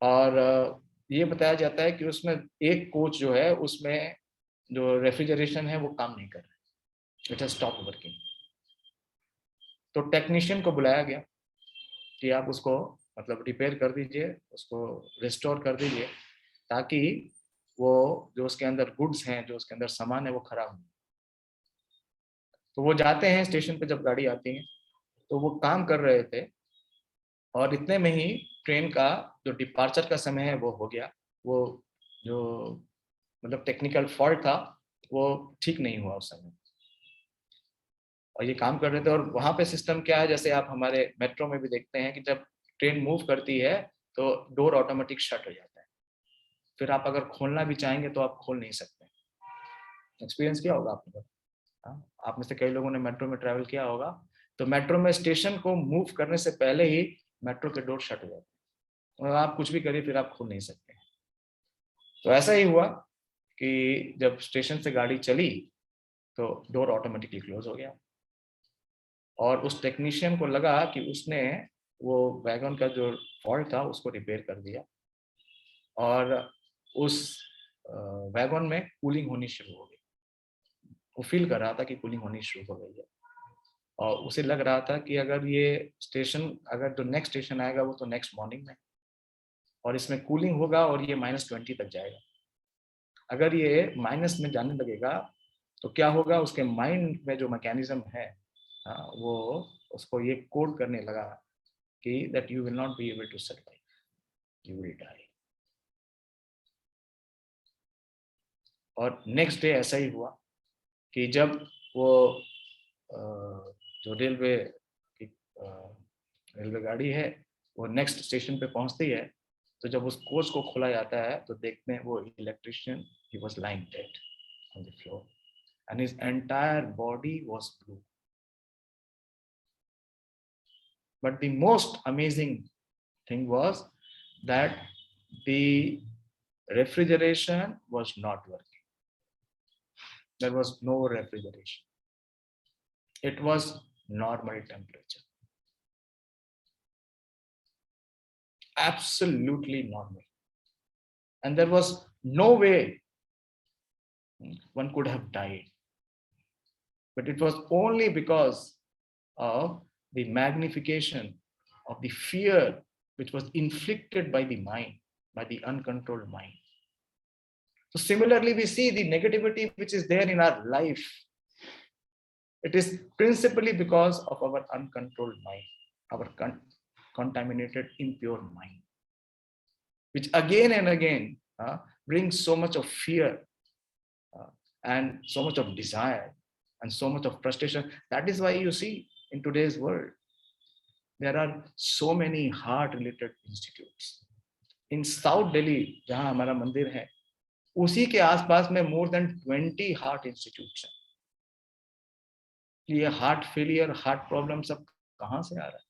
और ये बताया जाता है कि उसमें एक कोच जो है उसमें जो रेफ्रिजरेशन है वो काम नहीं कर रहा है, इट हैज स्टॉप वर्किंग। तो टेक्नीशियन को बुलाया गया कि आप उसको मतलब रिपेयर कर दीजिए, उसको रिस्टोर कर दीजिए ताकि वो जो उसके अंदर गुड्स हैं, जो उसके अंदर सामान है वो खराब हो। तो वो जाते हैं स्टेशन पे, जब गाड़ी आती है तो वो काम कर रहे थे और इतने में ही ट्रेन का जो डिपार्चर का समय है वो हो गया। वो जो मतलब टेक्निकल फॉल्ट था वो ठीक नहीं हुआ उस समय, और ये काम कर रहे थे। और वहाँ पे सिस्टम क्या है, जैसे आप हमारे मेट्रो में भी देखते हैं कि जब ट्रेन मूव करती है तो डोर ऑटोमेटिक शट हो जाता है, फिर आप अगर खोलना भी चाहेंगे तो आप खोल नहीं सकते। एक्सपीरियंस किया होगा आपने, आप में से कई लोगों ने मेट्रो में ट्रैवल किया होगा। तो मेट्रो में स्टेशन को मूव करने से पहले ही मेट्रो के डोर शट हो जाते हैं, और आप कुछ भी करिए फिर आप खोल नहीं सकते। तो ऐसा ही हुआ कि जब स्टेशन से गाड़ी चली तो डोर ऑटोमेटिकली क्लोज हो गया, और उस टेक्नीशियन को लगा कि उसने वो वैगन का जो फॉल्ट था उसको रिपेयर कर दिया, और उस वैगन में कूलिंग होनी शुरू हो गई। वो फील कर रहा था कि कूलिंग होनी शुरू हो गई है, और उसे लग रहा था कि अगर ये स्टेशन, अगर जो नेक्स्ट स्टेशन आएगा वो तो नेक्स्ट मॉर्निंग में, और इसमें कूलिंग होगा और ये -20 तक जाएगा। अगर ये माइनस में जाने लगेगा तो क्या होगा, उसके माइंड में जो मैकेनिज्म है वो उसको ये कोड करने लगा कि that you will not be able to survive, you will die. और नेक्स्ट डे ऐसा ही हुआ कि जब वो जो रेलवे गाड़ी है वो नेक्स्ट स्टेशन पे पहुंचती है, तो जब उस कोच को खोला जाता है तो देखते हैं वो electrician, he was lying dead on the floor and his entire body was blue. But the most amazing thing was that the refrigeration was not working. There was no refrigeration. It was normal temperature. Absolutely normal. And there was no way one could have died. But it was only because of the magnification of the fear which was inflicted by the mind, by the uncontrolled mind. So similarly, we see the negativity which is there in our life. It is principally because of our uncontrolled mind, our contaminated, impure mind, which again and again brings so much of fear and so much of desire and so much of frustration. That is why you see in today's world, there are so many heart-related institutes. In South Delhi, जहाँ हमारा मंदिर है, उसी के आसपास में more than 20 heart institutes हैं। ये heart failure, heart problem सब कहाँ से आ रहा है?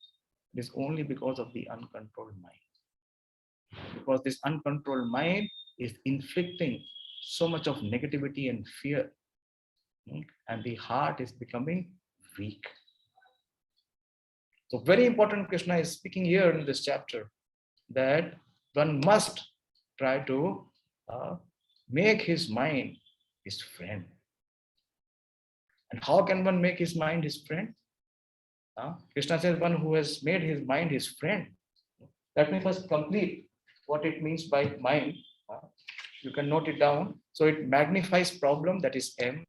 It is only because of the uncontrolled mind. Because this uncontrolled mind is inflicting so much of negativity and fear, and the heart is becoming weak. So very important, Krishna is speaking here in this chapter that one must try to make his mind his friend. And how can one make his mind his friend? Krishna says one who has made his mind his friend. Let me first complete what it means by mind. You can note it down. So it magnifies problem, that is M.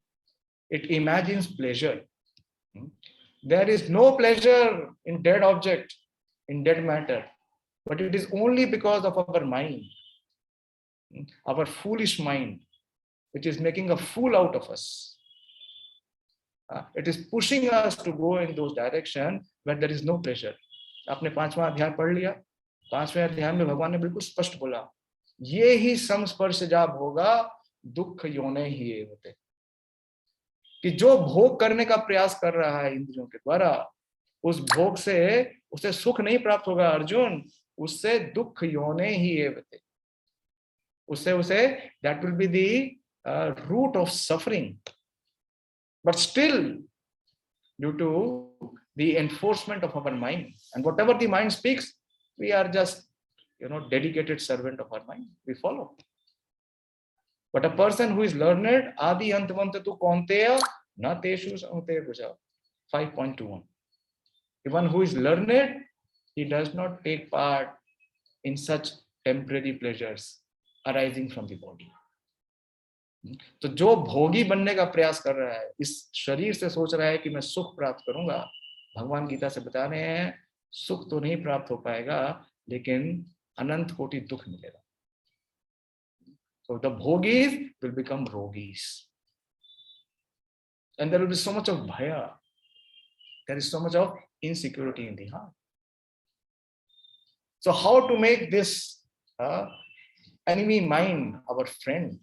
It imagines pleasure. There is no pleasure in dead object, in dead matter, but it is only because of our mind, our foolish mind, which is making a fool out of us. It is pushing us to go in those directions where there is no pleasure. आपने 5वां अध्याय पढ़ लिया, 5वें अध्याय में भगवान ने बिल्कुल स्पष्ट बोला, ये ही संस्पर्श जाप होगा दुख योने ही होते, कि जो भोग करने का प्रयास कर रहा है इंद्रियों के द्वारा, उस भोग से उसे सुख नहीं प्राप्त होगा अर्जुन, उससे दुख योने ही होते, उसे that will be the root of suffering. But still, due to the enforcement of our mind, and whatever the mind speaks, we are just, dedicated servant of our mind. We follow. But a person who is learned, adi antavantatu kaunteya na teshu samute bhuja. 5.21. The one who is learned, he does not take part in such temporary pleasures arising from the body. तो जो भोगी बनने का प्रयास कर रहा है, इस शरीर से सोच रहा है कि मैं सुख प्राप्त करूंगा, भगवान गीता से बता रहे हैं सुख तो नहीं प्राप्त हो पाएगा, लेकिन अनंत कोटि दुख मिलेगा. So the bhogis will become rogis, and there will be so much of bhaya, there is so much of insecurity in the heart. So how to make this enemy mind our friend?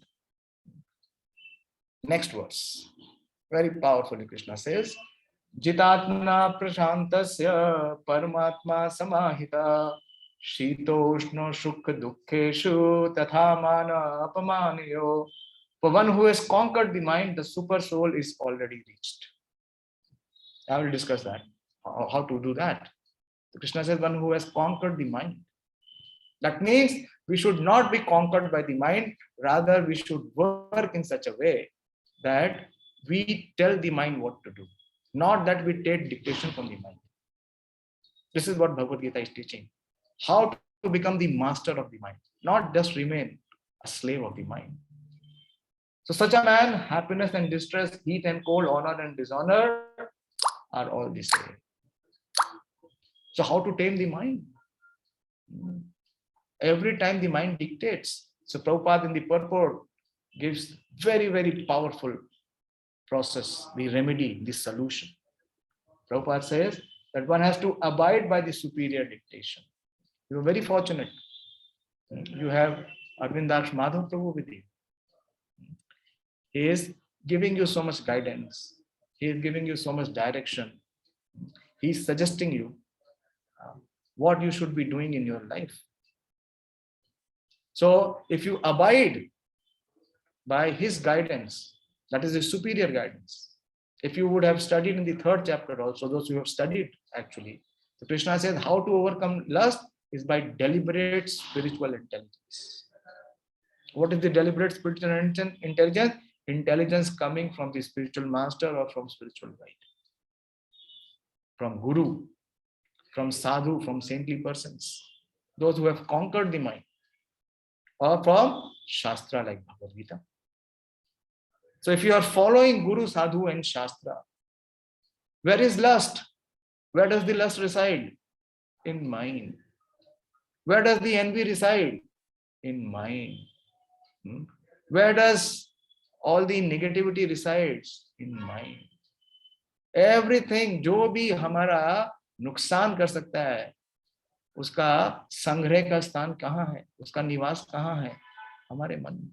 Next verse, very powerfully Krishna says, Jitatmana prashantasya paramatma samahita Shitoshno Shukha Dukkeshu Tatha Mana Apamaniyo. For one who has conquered the mind, the super soul is already reached. I will discuss that, how to do that. So Krishna says, one who has conquered the mind. That means we should not be conquered by the mind, rather we should work in such a way that we tell the mind what to do, not that we take dictation from the mind. This is what Bhagavad Gita is teaching. How to become the master of the mind, not just remain a slave of the mind. So such a man, happiness and distress, heat and cold, honor and dishonor are all the same. So how to tame the mind? Every time the mind dictates. So Prabhupada in the purport gives very, very powerful process, the remedy, the solution. Prabhupada says that one has to abide by the superior dictation. You are very fortunate. You have Arvindaksh Madhav Prabhu with you. He is giving you so much guidance. He is giving you so much direction. He is suggesting you what you should be doing in your life. So if you abide by his guidance, that is a superior guidance. If you would have studied in the 3rd chapter also, those who have studied actually, so Krishna says how to overcome lust is by deliberate spiritual intelligence. What is the deliberate spiritual intelligence? Intelligence coming from the spiritual master or from spiritual guide, from guru, from sadhu, from saintly persons, those who have conquered the mind, or from Shastra like Bhagavad Gita. So if you are following Guru, Sadhu and Shastra, where is lust? Where does the lust reside? In mind. Where does the envy reside? In mind. Where does all the negativity resides? In mind. Everything, जो भी हमारा नुकसान कर सकता है, उसका संग्रह का स्थान कहाँ है, उसका निवास कहाँ है? हमारे मन में।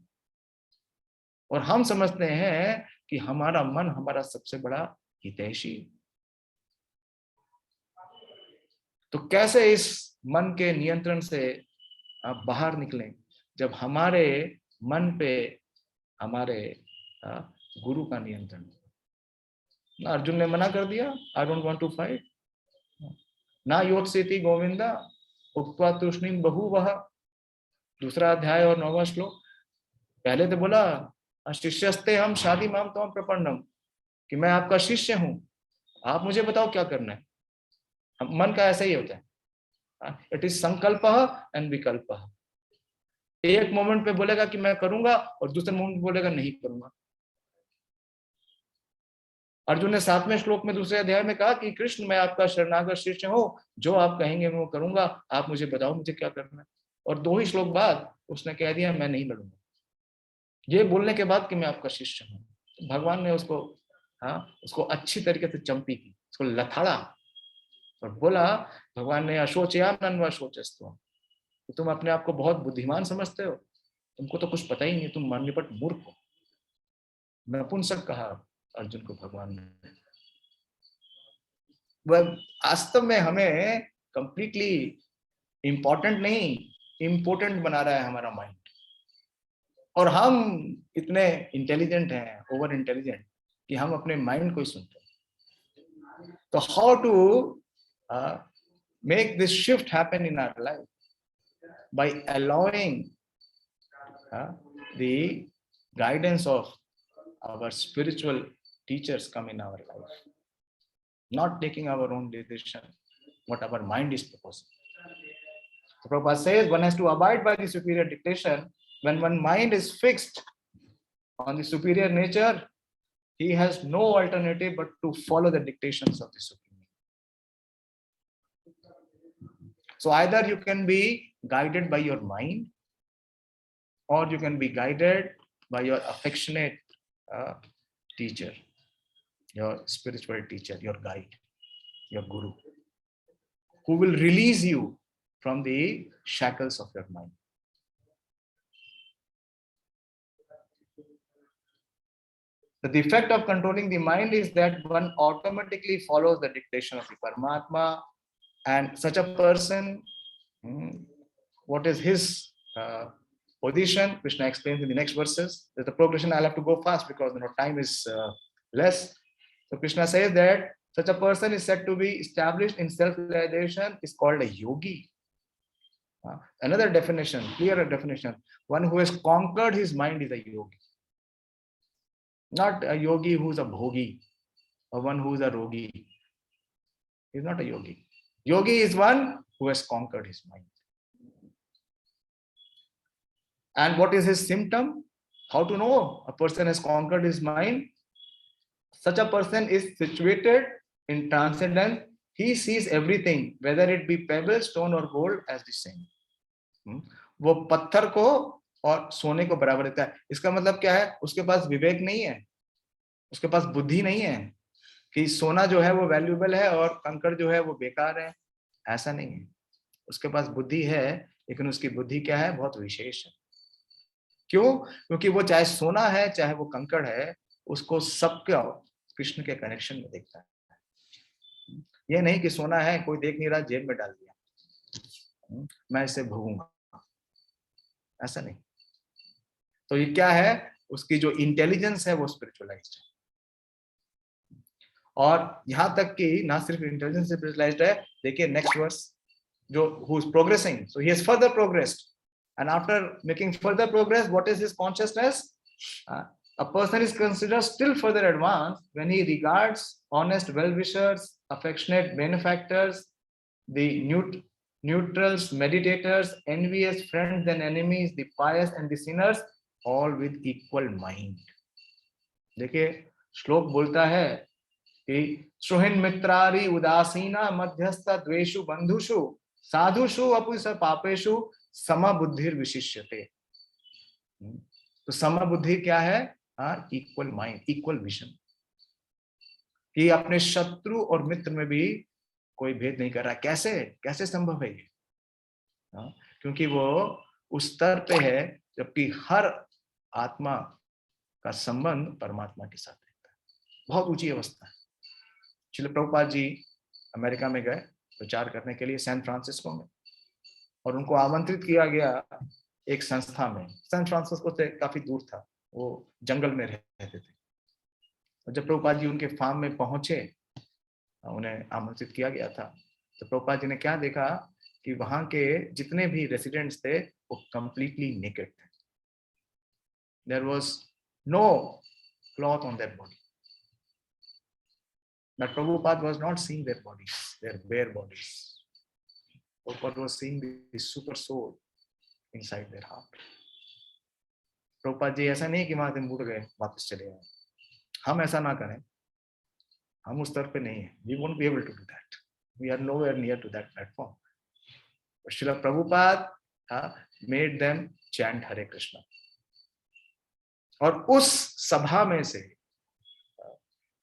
और हम समझते हैं कि हमारा मन हमारा सबसे बड़ा हितैषी। तो कैसे इस मन के नियंत्रण से आप बाहर निकलें जब हमारे मन पे हमारे गुरु का नियंत्रण? अर्जुन ने मना कर दिया, I don't want to fight, ना योत्सेति गोविंदा उक्त्वा तूष्णीम बहुवः, 2 अध्याय और 9वां श्लोक। पहले तो बोला शिष्यस्ते हम शादी माम तम प्रपन्नम, कि मैं आपका शिष्य हूं, आप मुझे बताओ क्या करना है। मन का ऐसा ही होता है, इट इज संकल्प एंड विकल्प। एक मोमेंट पे बोलेगा कि मैं करूंगा और दूसरे मोमेंट पे बोलेगा नहीं करूंगा। अर्जुन ने 7वें श्लोक में 2 अध्याय में कहा कि कृष्ण मैं आपका शरणागत शिष्य हूं, जो आप कहेंगे मैं वो करूंगा, आप मुझे बताओ मुझे क्या करना है। और 2 ही श्लोक बाद उसने कह दिया मैं नहीं लड़ूंगा। ये बोलने के बाद कि मैं आपका शिष्य हूं, तो भगवान ने उसको अच्छी तरीके से चंपी की, उसको लथाड़ा और बोला, भगवान ने अशोचयाम नन्वा शोचस्तु, तो तुम अपने आप को बहुत बुद्धिमान समझते हो, तुमको तो कुछ पता ही नहीं, तुम मरनिपट मूर्ख हो। नपुंसक कहा अर्जुन को भगवान ने। वह वास्तव में हमें कंप्लीटली इंपॉर्टेंट नहीं, इम्पोर्टेंट बना रहा है हमारा माइंड। और हम इतने इंटेलिजेंट हैं, ओवर इंटेलिजेंट, कि हम अपने माइंड को ही सुनते हैं। तो how to make this shift happen in our life? By allowing the guidance of our spiritual teachers come in our life, not taking our own decision, what our mind is proposing. So Prabhupada says one has to abide by the superior dictation. When one mind is fixed on the superior nature, he has no alternative but to follow the dictations of the supreme. So either you can be guided by your mind, or you can be guided by your affectionate teacher, your spiritual teacher, your guide, your guru, who will release you from the shackles of your mind. The defect of controlling the mind is that one automatically follows the dictation of the Paramatma, and such a person What is his position? Krishna explains in the next verses. There's the progression. I'll have to go fast because time is less. So Krishna says that such a person is said to be established in self-realization, is called a yogi. Another definition, clearer definition, one who has conquered his mind is a yogi. Not a yogi who's a bhogi or one who's a rogi. He's not a yogi. Yogi is one who has conquered his mind. And what is his symptom? How to know a person has conquered his mind? Such a person is situated in transcendence. He sees everything, whether it be pebble, stone or gold, as the same. वो पत्थर को और सोने को बराबर देता है. इसका मतलब क्या है? उसके पास विवेक नहीं है, उसके पास बुद्धि नहीं है कि सोना जो है वो वैल्यूएबल है और कंकड़ जो है वो बेकार है. ऐसा नहीं है. उसके पास बुद्धि है, लेकिन उसकी बुद्धि क्या है? बहुत विशेष है. क्यों? क्योंकि वो चाहे सोना है चाहे वो कंकड़ है, उसको सबका कृष्ण के कनेक्शन में देखता है. ये नहीं कि सोना है, कोई देख नहीं रहा, जेब में डाल दिया, मैं इसे भोगूंगा. ऐसा नहीं. तो ये क्या है? उसकी जो इंटेलिजेंस है वो स्पिरिचुअलाइज्ड है. और यहां तक कि ना सिर्फ इंटेलिजेंस स्पिरिचुअलाइज्ड है, देखिए नेक्स्ट वर्स, जो who is progressing, so he has further progressed, and after making further progress, what is his consciousness? A person is considered still further advanced when he regards honest well-wishers, affectionate benefactors, the neutrals, meditators, envious friends and enemies, the pious and the sinners, all with equal mind. देखिए श्लोक बोलता है कि सुहिन मित्रारि उदासीना मध्यस्थ द्वेषु बंधुषु साधुषु अपुस पापेषु समबुद्धिर विशिष्यते. तो समबुद्धि क्या है? इक्वल माइंड, इक्वल विजन, कि अपने शत्रु और मित्र में भी कोई भेद नहीं कर रहा. कैसे कैसे संभव है ये? क्योंकि वो उस स्तर पे है जबकि हर आत्मा का संबंध परमात्मा के साथ रहता है. बहुत ऊंची अवस्था है. श्रील प्रभुपाद जी अमेरिका में गए प्रचार करने के लिए सैन फ्रांसिस्को में, और उनको आमंत्रित किया गया एक संस्था में. सैन फ्रांसिस्को से काफी दूर था, वो जंगल में रहते थे. और जब प्रभुपाद जी उनके फार्म में पहुंचे, उन्हें आमंत्रित किया गया था, तो प्रभुपाद जी ने क्या देखा कि वहां के जितने भी रेसिडेंट्स थे वो कंप्लीटली नेकेड थे. There was no cloth on their body. But Prabhupada was not seeing their bodies, their bare bodies. Prabhupada was seeing the super soul inside their heart. Prabhupada ji ऐसा नहीं कि वहां से मुड़ गए वापस चले आए. हम ऐसा ना करें, हम उस स्तर पे नहीं है. We won't be able to do that. We are nowhere near to that platform. But Srila Prabhupada made them chant Hare Krishna. और उस सभा में से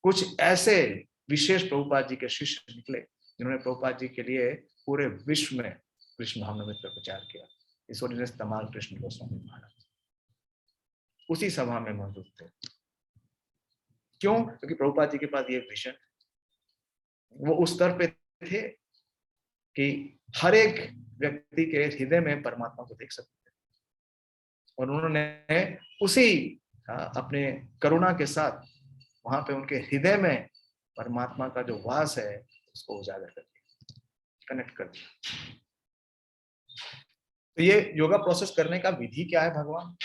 कुछ ऐसे विशेष प्रभुपाद जी के शिष्य निकले जिन्होंने प्रभुपाद जी के लिए पूरे विश्व में कृष्ण भावनामृत पर प्रचार किया. इस ओरिजिनल तमाल कृष्ण गोस्वामी महाराज उसी सभा में मौजूद थे. क्यों? क्योंकि प्रभुपाद जी के पास ये विजन, वो उस स्तर पे थे कि हर एक व्यक्ति के हृदय में परमात्मा को देख सकते थे. और उन्होंने उसी अपने करुणा के साथ वहां पे उनके हृदय में परमात्मा का जो वास है उसको उजागर कर दिया, कनेक्ट कर दिया. तो ये योगा प्रोसेस करने का विधि क्या है भगवान?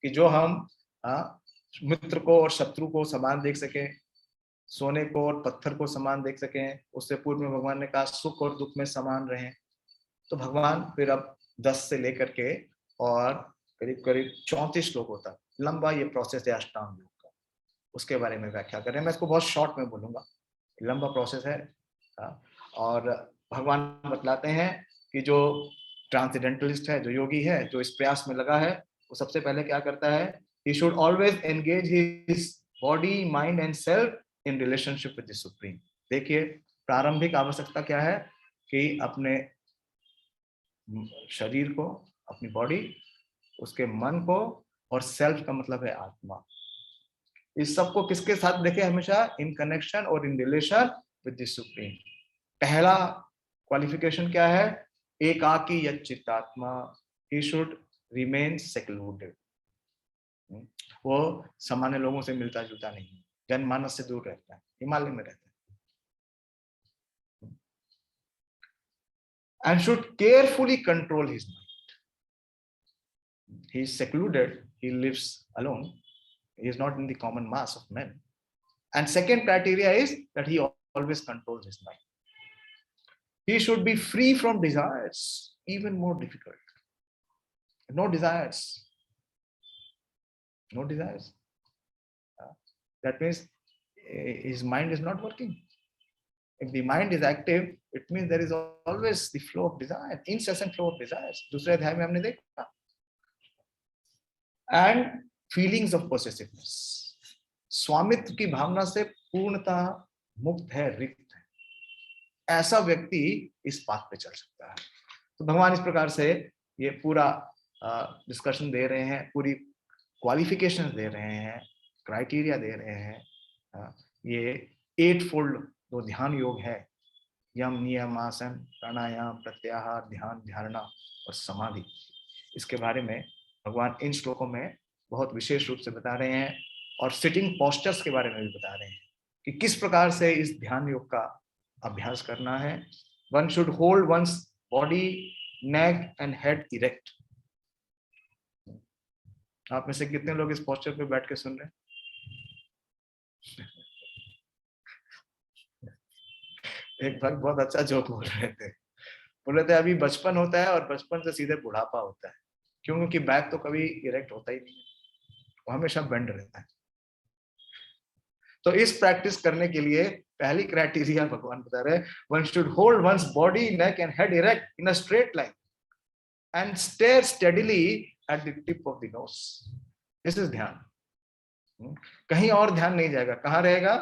कि जो हम मित्र को और शत्रु को समान देख सकें, सोने को और पत्थर को समान देख सकें. उससे पूर्व में भगवान ने कहा सुख और दुख में समान रहें. तो भगवान फिर अब 10 से लेकर के और करीब करीब 34 श्लोक होता है, लंबा ये प्रोसेस है अष्टांग योग का, उसके बारे में व्याख्या कर रहे हैं. मैं इसको बहुत शॉर्ट में बोलूंगा, लंबा प्रोसेस है. और भगवान बतलाते हैं कि जो ट्रांसेंडेंटलिस्ट है, जो योगी है, जो इस प्रयास में लगा है, वो सबसे पहले क्या करता है? He should always engage his body, mind and self in relationship with the Supreme. देखिए प्रारंभिक आवश्यकता क्या है? कि अपने शरीर को, अपनी बॉडी, उसके मन को, और सेल्फ का मतलब है आत्मा, इस सबको किसके साथ देखे? हमेशा इन कनेक्शन और in relation with the supreme. पहला क्वालिफिकेशन क्या है? एकाकी यच्चित्तात्मा, he should remain secluded. वो सामान्य लोगों से मिलता जुलता नहीं, जनमानस से दूर रहता है, हिमालय में रहता है. And should carefully control his mind. He is secluded, he lives alone, he is not in the common mass of men. And second criteria is that he always controls his mind. He should be free from desires, even more difficult. No desires. No desires. That means his mind is not working. If the mind is active, it means there is always the flow of desire, incessant flow of desires. दूसरे अध्याय में हमने देखा. And feelings of possessiveness. स्वामित्व की भावना से पूर्णतः मुक्त है, रिक्त है. ऐसा व्यक्ति इस पाथ पे चल सकता है. तो भगवान इस प्रकार से ये पूरा डिस्कशन दे रहे हैं, पूरी क्वालिफिकेशंस दे रहे हैं, क्राइटेरिया दे रहे हैं. ये 8 फोल्ड जो ध्यान योग है, यम, नियम, आसन, प्राणायाम, प्रत्याहार, ध्यान, धारणा और समाधि, इसके बारे में भगवान इन श्लोकों में बहुत विशेष रूप से बता रहे हैं. और सिटिंग पोस्चर्स के बारे में भी बता रहे हैं कि किस प्रकार से इस ध्यान योग का अभ्यास करना है. One should hold one's body, neck and head erect. आप में से कितने लोग इस पोस्चर पे बैठ के सुन रहे हैं? एक बार बहुत अच्छा जोक बोल रहे थे. बोल रहे थे अभी बचपन होता है और बचपन से सीधे बुढ़ापा होता है. क्यों? क्योंकि बैक तो कभी इरेक्ट होता ही नहीं, वो हमेशा बेंड रहता है. तो इस प्रैक्टिस करने के लिए पहली क्राइटेरिया भगवान बता रहे हैं, one should hold one's body, neck and head erect in a straight line and stare steadily at the tip of the nose. This is dhyana. कहीं और ध्यान नहीं जाएगा. कहाँ रहेगा?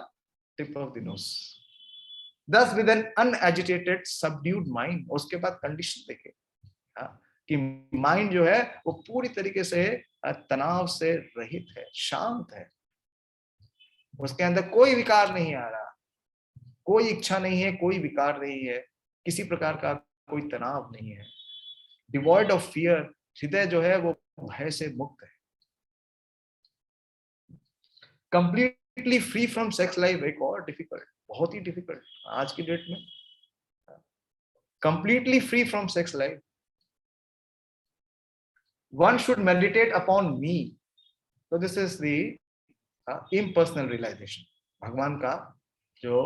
Tip of the nose. Thus with an unagitated, subdued mind. उसके बाद condition देखे कि माइंड जो है वो पूरी तरीके से तनाव से रहित है, शांत है. उसके अंदर कोई विकार नहीं आ रहा, कोई इच्छा नहीं है, कोई विकार नहीं है, किसी प्रकार का कोई तनाव नहीं है. Devoid of fear. हृदय जो है वो भय से मुक्त है. Completely free from sex life. एक और डिफिकल्ट, बहुत ही डिफिकल्ट आज की डेट में. Completely free from sex life. One should meditate upon me. तो this is the impersonal realisation. भगवान का जो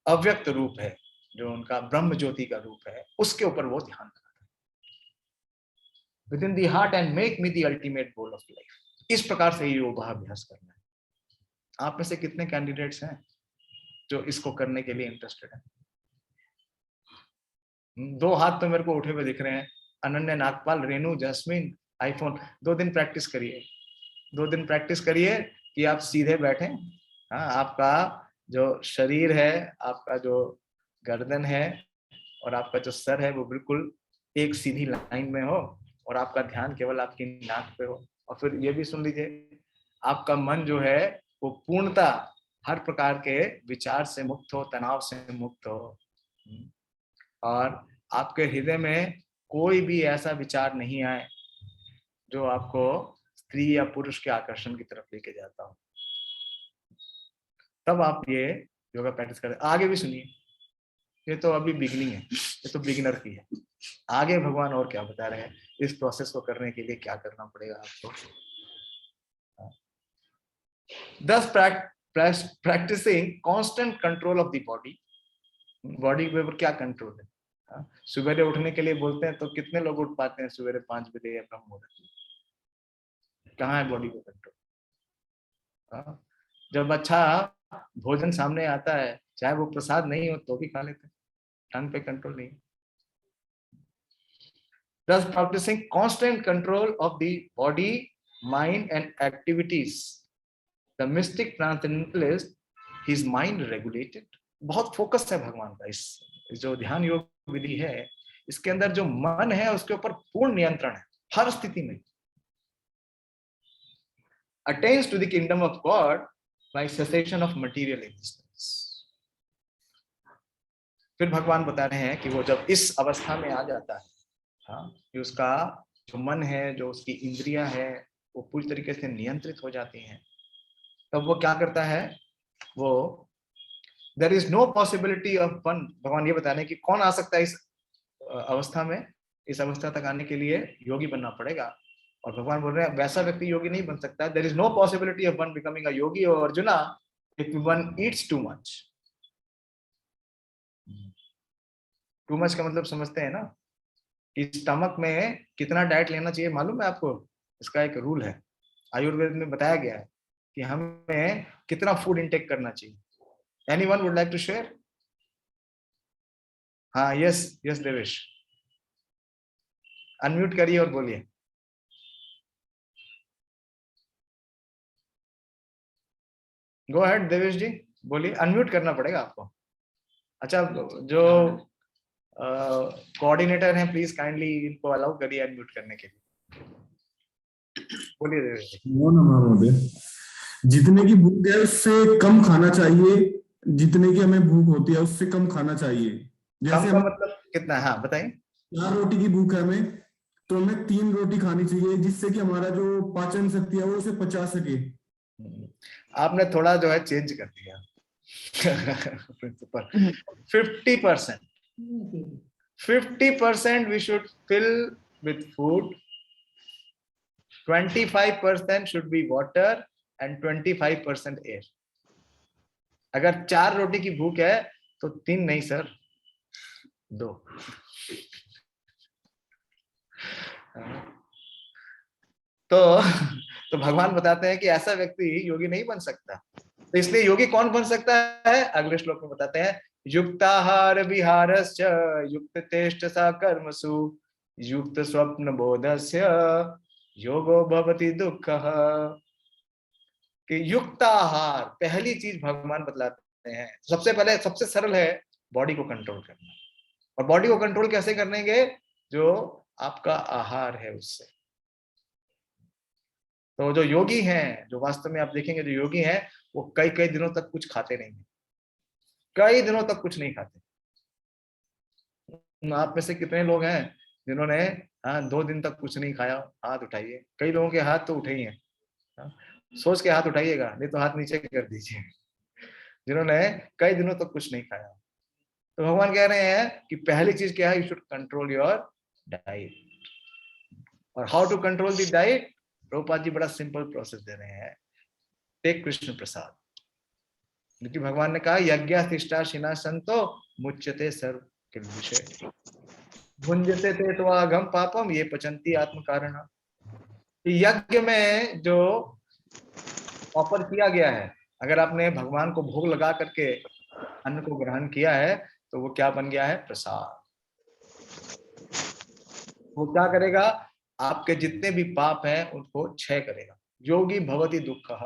अव्यक्त रूप है, जो उनका ब्रह्म ज्योति का रूप है, उसके ऊपर वो ध्यान करता है. With in the heart and make me the ultimate goal of life. इस प्रकार से योगाभ्यास करना है. आप में से कितने कैंडिडेट्स हैं जो इसको करने के लिए इंटरेस्टेड हैं? 2 हाथ तो मेरे को उठे हुए दिख रहे हैं. Ananya, Nagpal, Renu, Jasmine, iPhone. 2 दिन प्रैक्टिस करिए. 2 दिन प्रैक्टिस करिए कि आप सीधे बैठे. हाँ, आपका जो शरीर है, आपका जो गर्दन है और आपका जो सर है वो बिल्कुल एक सीधी लाइन में हो और आपका ध्यान केवल आपकी नाक पे हो. और फिर ये भी सुन लीजिए, आपका मन जो है वो पूर्णता हर प्रकार के विचार से मुक्त हो, तनाव से मुक्त हो. और आपके हृदय में कोई भी ऐसा विचार नहीं आए जो आपको स्त्री या पुरुष के आकर्षण की तरफ लेके जाता हो. तब आप ये योगा प्रैक्टिस करें. आगे भी सुनिए, ये तो अभी बिगिनिंग है, ये तो बिगिनर की है. आगे भगवान और क्या बता रहे हैं, इस प्रोसेस को करने के लिए क्या करना पड़ेगा आपको. Thus practicing constant control of the body. Body के ऊपर क्या कंट्रोल है? सुबह उठने के लिए बोलते हैं तो कितने लोग उठ पाते हैं सुबह 5 बजे या ब्रह्म मुहूर्त में? कहाँ है बॉडी को कंट्रोल? जब अच्छा भोजन सामने आता है, चाहे वो प्रसाद नहीं हो तो भी खा लेते हैं. टंग पे कंट्रोल नहीं. Thus practicing constant control of the body, mind and activities. The mystic transcendentalist, his mind regulated. बहुत फोकस है भगवान का. इस जो ध्यान योग विधि है, इसके अंदर जो मन है उसके ऊपर पूर्ण नियंत्रण है हर स्थिति में. Attains to the kingdom of God by cessation of material existence. फिर भगवान बता रहे हैं कि वो जब इस अवस्था में आ जाता है, हाँ, कि उसका जो मन है, जो उसकी इंद्रियां है, वो पूरी तरीके से नियंत्रित हो जाती हैं, तब वो क्या करता है, वो there is no possibility of one, भगवान ये बता रहे हैं कि कौन आ सकता है इस अवस्था में, इस अवस्था तक आने के लिए योगी बनना पड़ेगा। और भगवान बोल रहे हैं वैसा व्यक्ति योगी नहीं बन सकता, there is no possibility of one becoming a yogi और Arjuna if one eats too much. Too much का मतलब समझते हैं ना, कि स्टमक में कितना डाइट लेना चाहिए मालूम है आपको? इसका एक रूल है, आयुर्वेद में बताया गया है कि हमें कितना फूड इंटेक करना चाहिए। Anyone would like to share? हाँ, यस यस देवेश, अनम्यूट करिए और बोलिए। गो अहेड देवेश जी, बोलिए, अनम्यूट करना पड़ेगा आपको। अच्छा, जो कोऑर्डिनेटर हैं प्लीज काइंडली इनको अलाउ करिए अनम्यूट करने के लिए। बोलिए देवेश जी। वो नमः महोदय, जितने की भूख है उससे कम खाना चाहिए, जितने की हमें भूख होती है उससे कम खाना चाहिए। कम जैसे का हमें मतलब कितना? हाँ बताइए। 4 रोटी की भूख है हमें, तो हमें 3 रोटी खानी चाहिए, जिससे कि हमारा जो पाचन शक्ति है वो उसे पचा सके। आपने थोड़ा जो है चेंज कर दिया principal. 50% 50% we should fill with food, 25% should be water and 25% air. अगर 4 रोटी की भूख है तो 3 नहीं सर, 2। तो भगवान बताते हैं कि ऐसा व्यक्ति योगी नहीं बन सकता। तो इसलिए योगी कौन बन सकता है? अगले श्लोक में बताते हैं, युक्ताहार विहारश्च युक्त चेष्टसा कर्मसु युक्त स्वप्न बोधस्य योगो भवति दुःखः। कि युक्ताहार, पहली चीज भगवान बतलाते हैं, सबसे पहले सबसे सरल है बॉडी को कंट्रोल करना। और बॉडी को कंट्रोल कैसे करेंगे? जो आपका आहार है उससे। तो जो योगी हैं, जो वास्तव में आप देखेंगे जो योगी हैं, वो कई कई दिनों तक कुछ खाते नहीं, कई दिनों तक कुछ नहीं खाते। आप में से कितने लोग हैं जिन्होंने 2 दिन तक कुछ नहीं खाया? हाथ उठाइए। कई लोगों के हाथ तो उठे ही हैं, सोच के हाथ उठाइएगा, नहीं तो हाथ नीचे कर दीजिए, जिन्होंने कई दिनों तक कुछ नहीं खाया। तो भगवान कह रहे हैं कि पहली चीज क्या है? You should control your diet. और how to control the diet? Prabhupada ji बड़ा सिंपल प्रोसेस दे रहे हैं, टेक कृष्ण प्रसाद। क्योंकि भगवान ने कहा यज्ञातिष्ठा शिना संतो मुच्यते सर्व किल विषय भुंजते ते तो अघम पापम ये पचंती आत्म कारण। यज्ञ में जो ऑफर किया गया है, अगर आपने भगवान को भोग लगा करके अन्न को ग्रहण किया है तो वो क्या बन गया है? प्रसाद। वो क्या करेगा? आपके जितने भी पाप हैं उनको क्षय करेगा। योगी भवति दुःखः।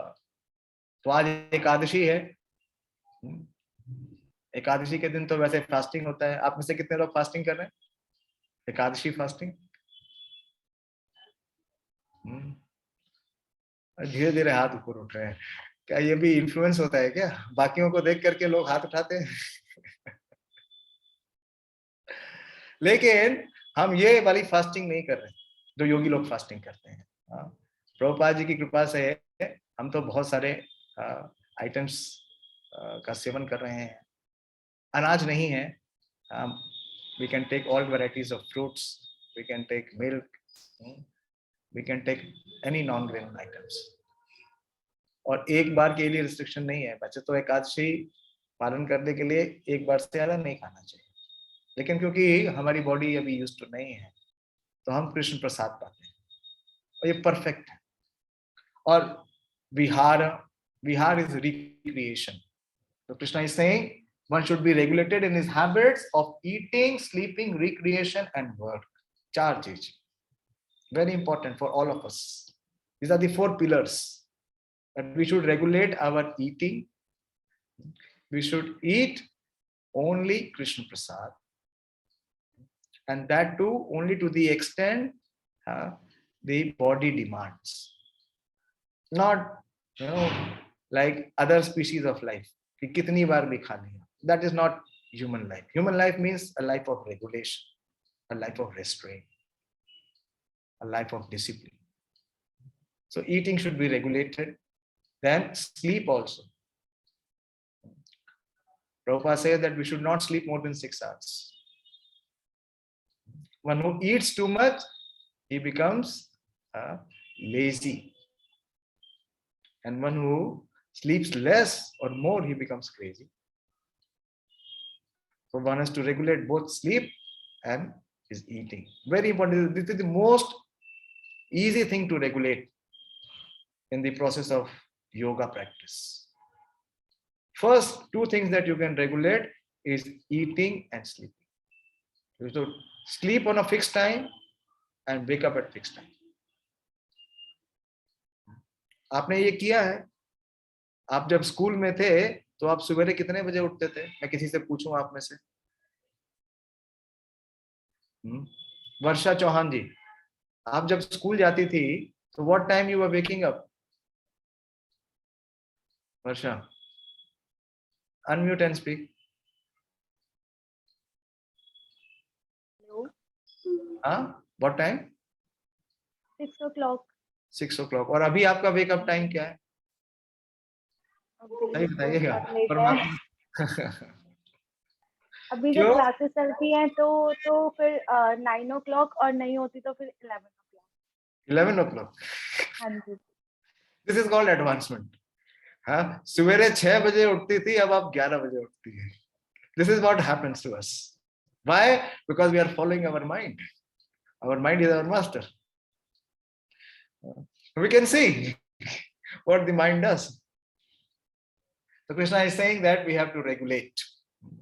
तो आज एकादशी है, एकादशी के दिन तो वैसे फास्टिंग होता है। आप में से कितने लोग फास्टिंग कर रहे हैं? एकादशी फास्टिंग? धीरे धीरे हाथ ऊपर उठ रहे हैं। क्या ये भी इन्फ्लुएंस होता है क्या? बाकियों को देख करके लोग हाथ उठाते हैं लेकिन हम ये वाली फास्टिंग नहीं कर रहे जो योगी लोग फास्टिंग करते हैं। प्रभुपाद जी की कृपा से हम तो बहुत सारे आइटम्स का सेवन कर रहे हैं। अनाज नहीं है, we can take all varieties of fruits, we can take milk, we can take any non-grain items. और एक बार के लिए रिस्ट्रिक्शन नहीं है। बच्चे तो एकादशी पालन करने के लिए एक बार से ज्यादा नहीं खाना चाहिए, लेकिन क्योंकि हमारी बॉडी अभी यूज टू नहीं है तो हम कृष्ण प्रसाद पाते हैं और ये परफेक्ट है। और विहार इज रिक्रिएशन। तो Krishna is saying one should be regulated in his habits of eating, sleeping, recreation and work. 4 चीज very important for all of us. These are the 4 pillars that we should regulate our eating. We should eat only Krishna Prasad, and that too only to the extent the body demands, not like other species of life कि कितनी बार भी खा लिया. That is not human life. Human life means a life of regulation, a life of restraint, a life of discipline. So eating should be regulated. Then sleep also. Prabhupada says that we should not sleep more than 6 hours. One who eats too much, he becomes lazy. And one who sleeps less or more, he becomes crazy. So one has to regulate both sleep and his eating. Very important. This is the most easy thing to regulate in the process of yoga practice. First, 2 things that you can regulate is eating and sleeping. You should sleep on a fixed time and wake up at fixed time. आपने ये किया है? आप जब school में थे तो आप सुबह कितने बजे उठते थे? मैं किसी से पूछूं आप में से? वर्षा चौहान जी, आप जब स्कूल जाती थी तो what time you were waking up? Varsha, unmute and speak. हाँ, व्हाट टाइम? 6 o'clock. 6 o'clock. और अभी आपका वेकअप टाइम क्या है? नहीं बताइएगा. अभी जब क्लासेस चलती हैं तो फिर 9 o'clock और नहीं होती तो फिर 11 o'clock. 11 o'clock. हाँ जी. This is called advancement. हाँ, सुबह 6 बजे उठती थी, अब आप 11 बजे उठती है. This is what happens to us. Why? Because we are following our mind. Our mind is our master. We can see what the mind does. So Krishna is saying that we have to regulate.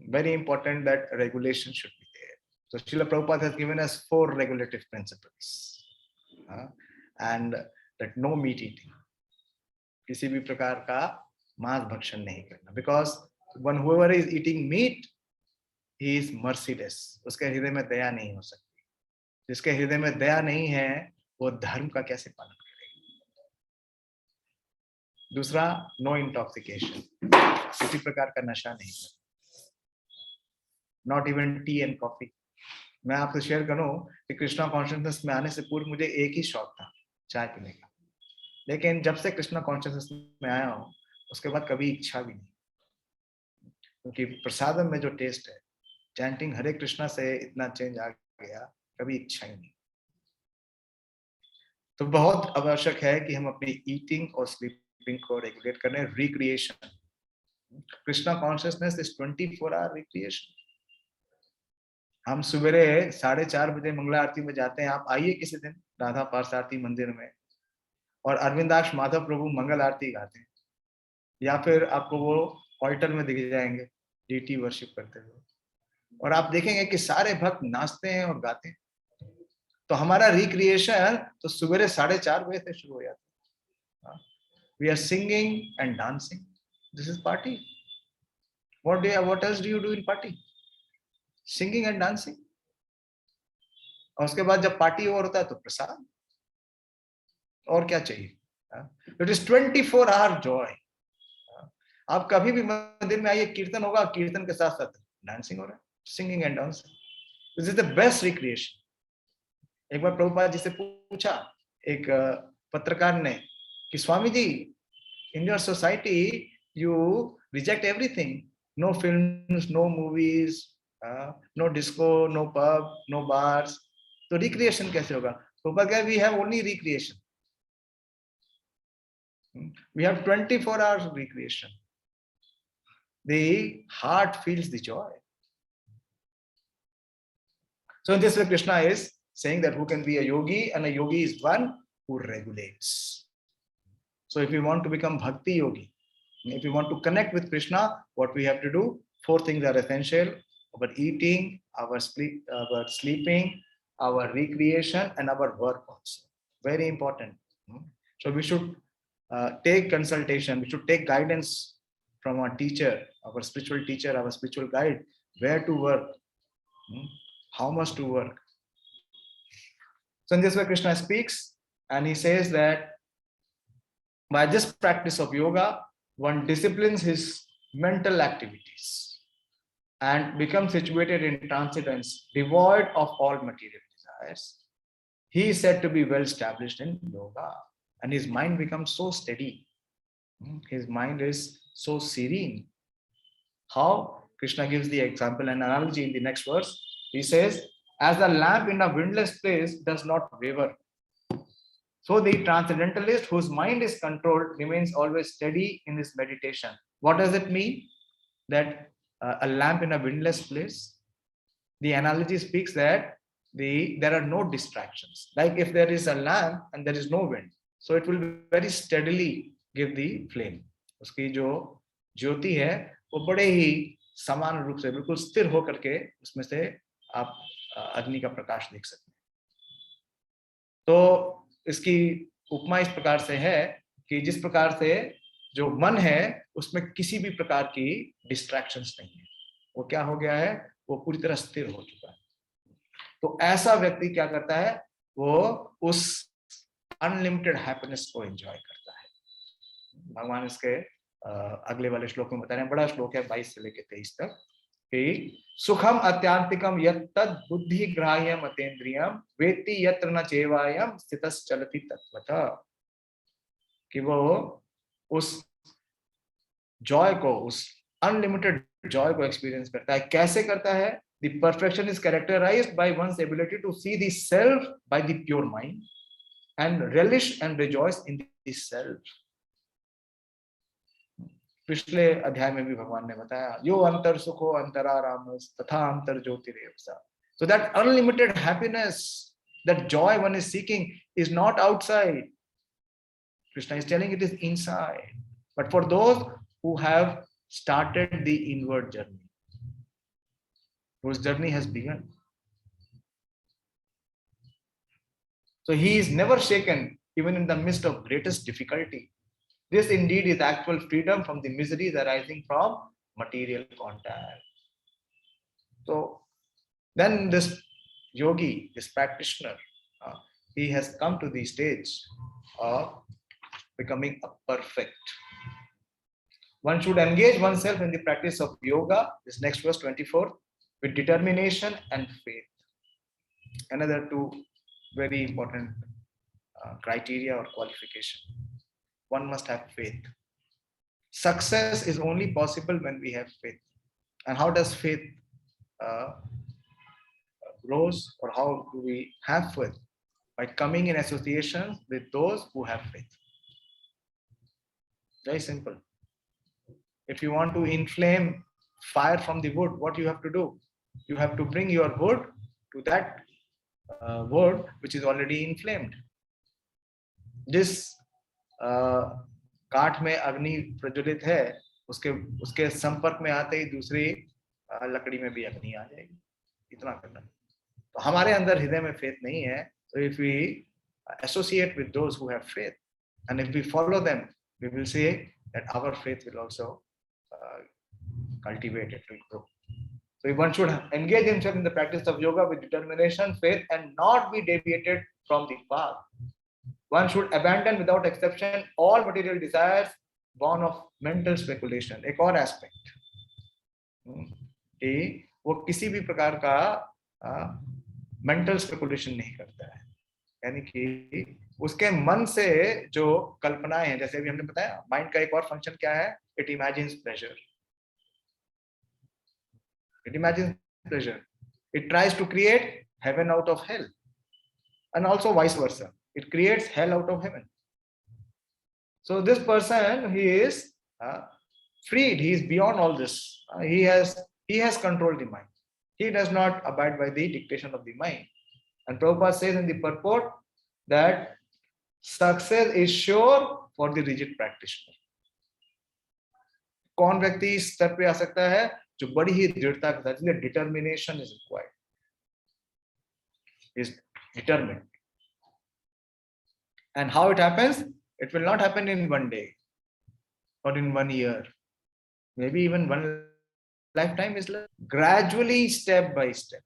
Very important that regulation should be there. So Srila Prabhupada has given us 4 regulative principles. And that no meat eating. किसी भी प्रकार का मांस भक्षण नहीं करना. Because whoever is eating meat, he is merciless. उसके हृदय में दया नहीं हो सकती. जिसके हृदय में दया नहीं है, वो धर्म का कैसे पालन करेगा? दूसरा, नो इंटॉक्सिकेशन. किसी प्रकार का नशा नहीं करना. Not even T and coffee. मैं आपसे शेयर करूं कि कृष्णा कॉन्शियसनेस में आने से पूर्व मुझे एक ही शौक था, चाय पीने का. लेकिन जब से कृष्णा कॉन्शियसनेस में आया हूं, उसके बाद कभी इच्छा भी नहीं. क्योंकि प्रसादम में जो टेस्ट है, चैंटिंग हरे कृष्णा से इतना चेंज आ गया, कभी इच्छा ही नहीं. तो बहुत आवश्यक है कि हम अपनी ईटिंग और स्लीपिंग को रेगुलेट करें. Recreation. Krishna consciousness is 24 hour recreation. हम सवेरे 4:30 बजे मंगला आरती में जाते हैं. आप आइए किसी दिन राधा पार्ष आरती मंदिर में, और अरविंदाक्ष माधव प्रभु मंगल आरती गाते हैं, या फिर आपको वो ऑल्टर में दिख जाएंगे डीटी वर्शिप करते हुए, और आप देखेंगे कि सारे भक्त नाचते हैं और गाते हैं. तो हमारा रिक्रिएशन तो सवेरे 4:30 बजे से शुरू हो जाता है. We are singing and dancing. This is party. What else do you do in party? Singing and dancing. और उसके बाद जब पार्टी ओवर होता है तो प्रसाद. और क्या चाहिए? It is 24 hour joy. आप कभी भी मंदिर में आइए, कीर्तन होगा, कीर्तन के साथ साथ डांसिंग हो रहा है. Singing and dancing. This is the best recreation. एक बार प्रभुपाद जी से पूछा एक पत्रकार ने कि Swami ji, in your society you reject everything. No films, no movies, no disco, no pub, no bars. तो रिक्रिएशन कैसे होगा? प्रभुपाद कहा, we have only recreation. We have 24 hours of recreation. The heart feels the joy. So in this way, Krishna is saying that who can be a yogi, and a yogi is one who regulates. So if we want to become bhakti yogi, if we want to connect with Krishna, what we have to do? 4 things are essential: our eating, our sleeping, our recreation, and our work also. Very important. So we should take consultation. We should take guidance from our teacher, our spiritual teacher, our spiritual guide, where to work, how much to work. So in this way, Krishna speaks, and he says that by this practice of yoga, one disciplines his mental activities. and becomes situated in transcendence, devoid of all material desires, he is said to be well established in yoga, and his mind becomes so steady. His mind is so serene. How? Krishna gives the example and analogy in the next verse. He says, as the lamp in a windless place does not waver, so the transcendentalist whose mind is controlled remains always steady in his meditation. What does it mean? That a lamp in a windless place, the analogy speaks that there are no distractions. Like if there is a lamp and there is no wind, so it will very steadily give the flame. उसकी जो ज्योति है वो बड़े ही समान रूप से बिल्कुल स्थिर होकर के उसमें से आप अग्नि का प्रकाश देख सकते हैं. तो इसकी उपमा इस प्रकार से है कि जिस प्रकार से जो मन है उसमें किसी भी प्रकार की डिस्ट्रैक्शंस नहीं है, वो क्या हो गया है, वो पूरी तरह स्थिर हो चुका है. तो ऐसा व्यक्ति क्या करता है, वो उस अनलिमिटेड हैप्पीनेस को एंजॉय करता है. भगवान इसके अगले वाले श्लोक में बता रहे हैं, बड़ा श्लोक है 22 से लेकर 23 तक, कि सुखम अत्यांतिकम यत्तद् बुद्धि ग्राह्यम अतेन्द्रियम वेत्ति यत्र न चेवायम स्थितस् चलति तत्वतः. कि वो उस जॉय को, उस अनलिमिटेड जॉय को एक्सपीरियंस करता है. कैसे करता है? The perfection is characterized by one's ability to see the self by the pure mind and relish and rejoice in the self. पिछले अध्याय में भी भगवान ने बताया, यो अंतर सुखो अंतराराम तथा अंतर ज्योतिरेव सा. So that unlimited happiness, that joy one is seeking is not outside. Krishna is telling it is inside. But for those who have started the inward journey, whose journey has begun, so he is never shaken even in the midst of greatest difficulty. This indeed is actual freedom from the miseries arising from material contact. So then this yogi, this practitioner, he has come to the stage of becoming a perfect. One should engage oneself in the practice of yoga, this next verse 24, with determination and faith. Another two very important criteria or qualification. One must have faith. Success is only possible when we have faith. And how does faith grows, or how do we have faith? By coming in association with those who have faith. Very simple. If you want to inflame fire from the wood, what you have to do? You have to bring your wood to that wood which is already inflamed. जिस काठ में अग्नि प्रज्वलित है, उसके संपर्क में आते ही दूसरी लकड़ी में भी अग्नि आ जाएगी. इतना करना. तो हमारे अंदर हृदय में faith नहीं है. So if we associate with those who have faith, and if we follow them, we will see that our faith will also cultivate, it will grow. So one should engage himself in the practice of yoga with determination, faith, and not be deviated from the path. One should abandon without exception all material desires born of mental speculation. एक और aspect कि वो किसी भी प्रकार का mental speculation नहीं करता है. यानी कि उसके मन से जो कल्पनाएं हैं, जैसे अभी हमने बताया, माइंड का एक और फंक्शन क्या है? It imagines pleasure. It imagines pleasure. It tries to create heaven out of hell, and also vice versa. It creates hell out of heaven. So this person, he is freed. He is beyond all this. He has controlled the mind. He does not abide by the dictation of the mind. And Prabhupada says in the purport that success is sure for the rigid practitioner. कौन व्यक्ति इस स्तर पे आ सकता है? जो बड़ी ही दृढ़ता के साथ, determination is required. Is determined. And how it happens? It will not happen in one day or in 1 year. Maybe even one lifetime is gradually, step by step.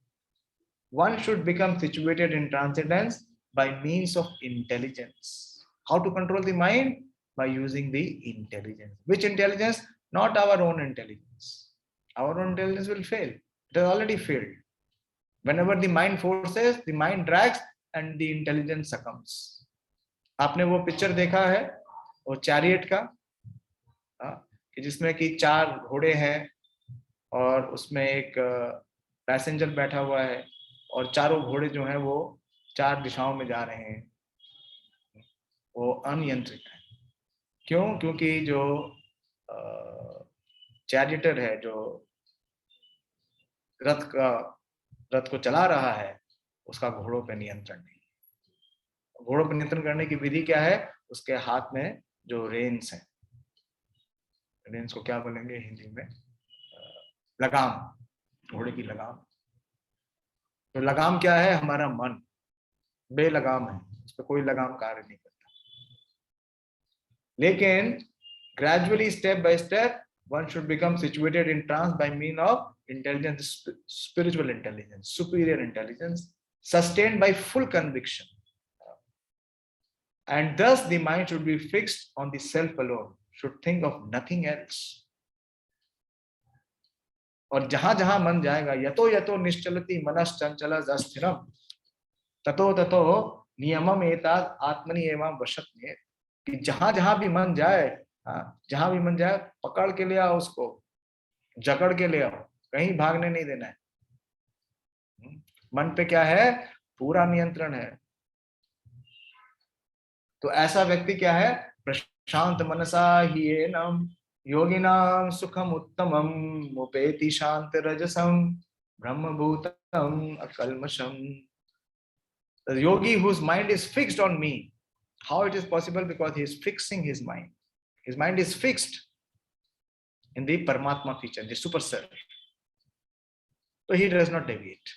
One should become situated in transcendence by means of intelligence. How to control the mind? By using the intelligence. Which intelligence? Not our own intelligence. our own intelligence will fail. It has already failed. Whenever the mind forces, the mind drags and the intelligence succumbs. आपने वो picture देखा है वो chariot का, कि जिसमें कि 4 घोड़े हैं और उसमें एक पैसेंजर बैठा हुआ है और चारों घोड़े जो हैं वो 4 दिशाओं में जा रहे हैं, वो अनियंत्रित है। क्यों? क्योंकि जो चैरियटर है, जो रथ को चला रहा है, उसका घोड़ों पे नियंत्रण नहीं। घोड़ों पर नियंत्रण करने की विधि क्या है? उसके हाथ में जो रेन्स है, रेन्स को क्या बोलेंगे हिंदी में? लगाम, घोड़े की लगाम। तो लगाम क्या है? हमारा मन बेलगाम है, उस पर कोई लगाम कार्य नहीं करता। लेकिन gradually, step by step, one should become situated in trance by means of intelligence, spiritual intelligence, superior intelligence, sustained by full conviction. And thus the mind should be fixed on the self alone, should think of nothing else. और जहां जहां मन जाएगा, यतो यतो निश्चलति मनश्चंचल अस्थिरम ततो ततो नियमम एतद् आत्मनि एवं वशत्मे, कि जहां जहां भी मन जाए, जहां भी मन जाए पकड़ के ले आओ, उसको जकड़ के ले आओ, कहीं भागने नहीं देना है। मन पे क्या है? पूरा नियंत्रण है। तो ऐसा व्यक्ति क्या है? प्रशांत मनसा ह्येनम योगिनाम सुखम उत्तमम मुपेति शांति रजसम ब्रह्मभूतम अकल्मषम। The yogi whose mind is fixed on me. How it is possible? Because he is fixing his mind. His mind is fixed in the Paramatma feature, the super self. So he does not deviate.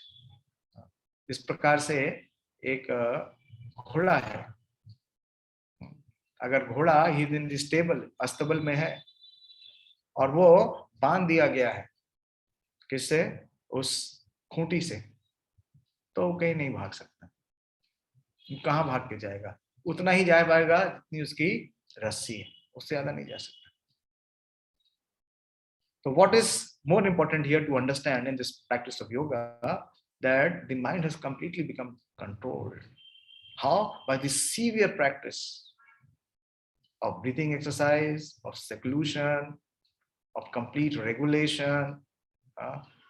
इस प्रकार से एक घोड़ा है, अगर घोड़ा ही in the stable, अस्तबल में है और वो बांध दिया गया है किससे? उस खूंटी से, तो कहीं नहीं भाग सकता। कहाँ भाग के जाएगा? उतना ही जा पाएगा जितनी उसकी रस्सी है, उससे ज्यादा नहीं जा सकता। So what is more important here to understand in this practice of yoga, that the mind has completely become controlled. How? By the severe practice of breathing exercise, of seclusion, of complete regulation,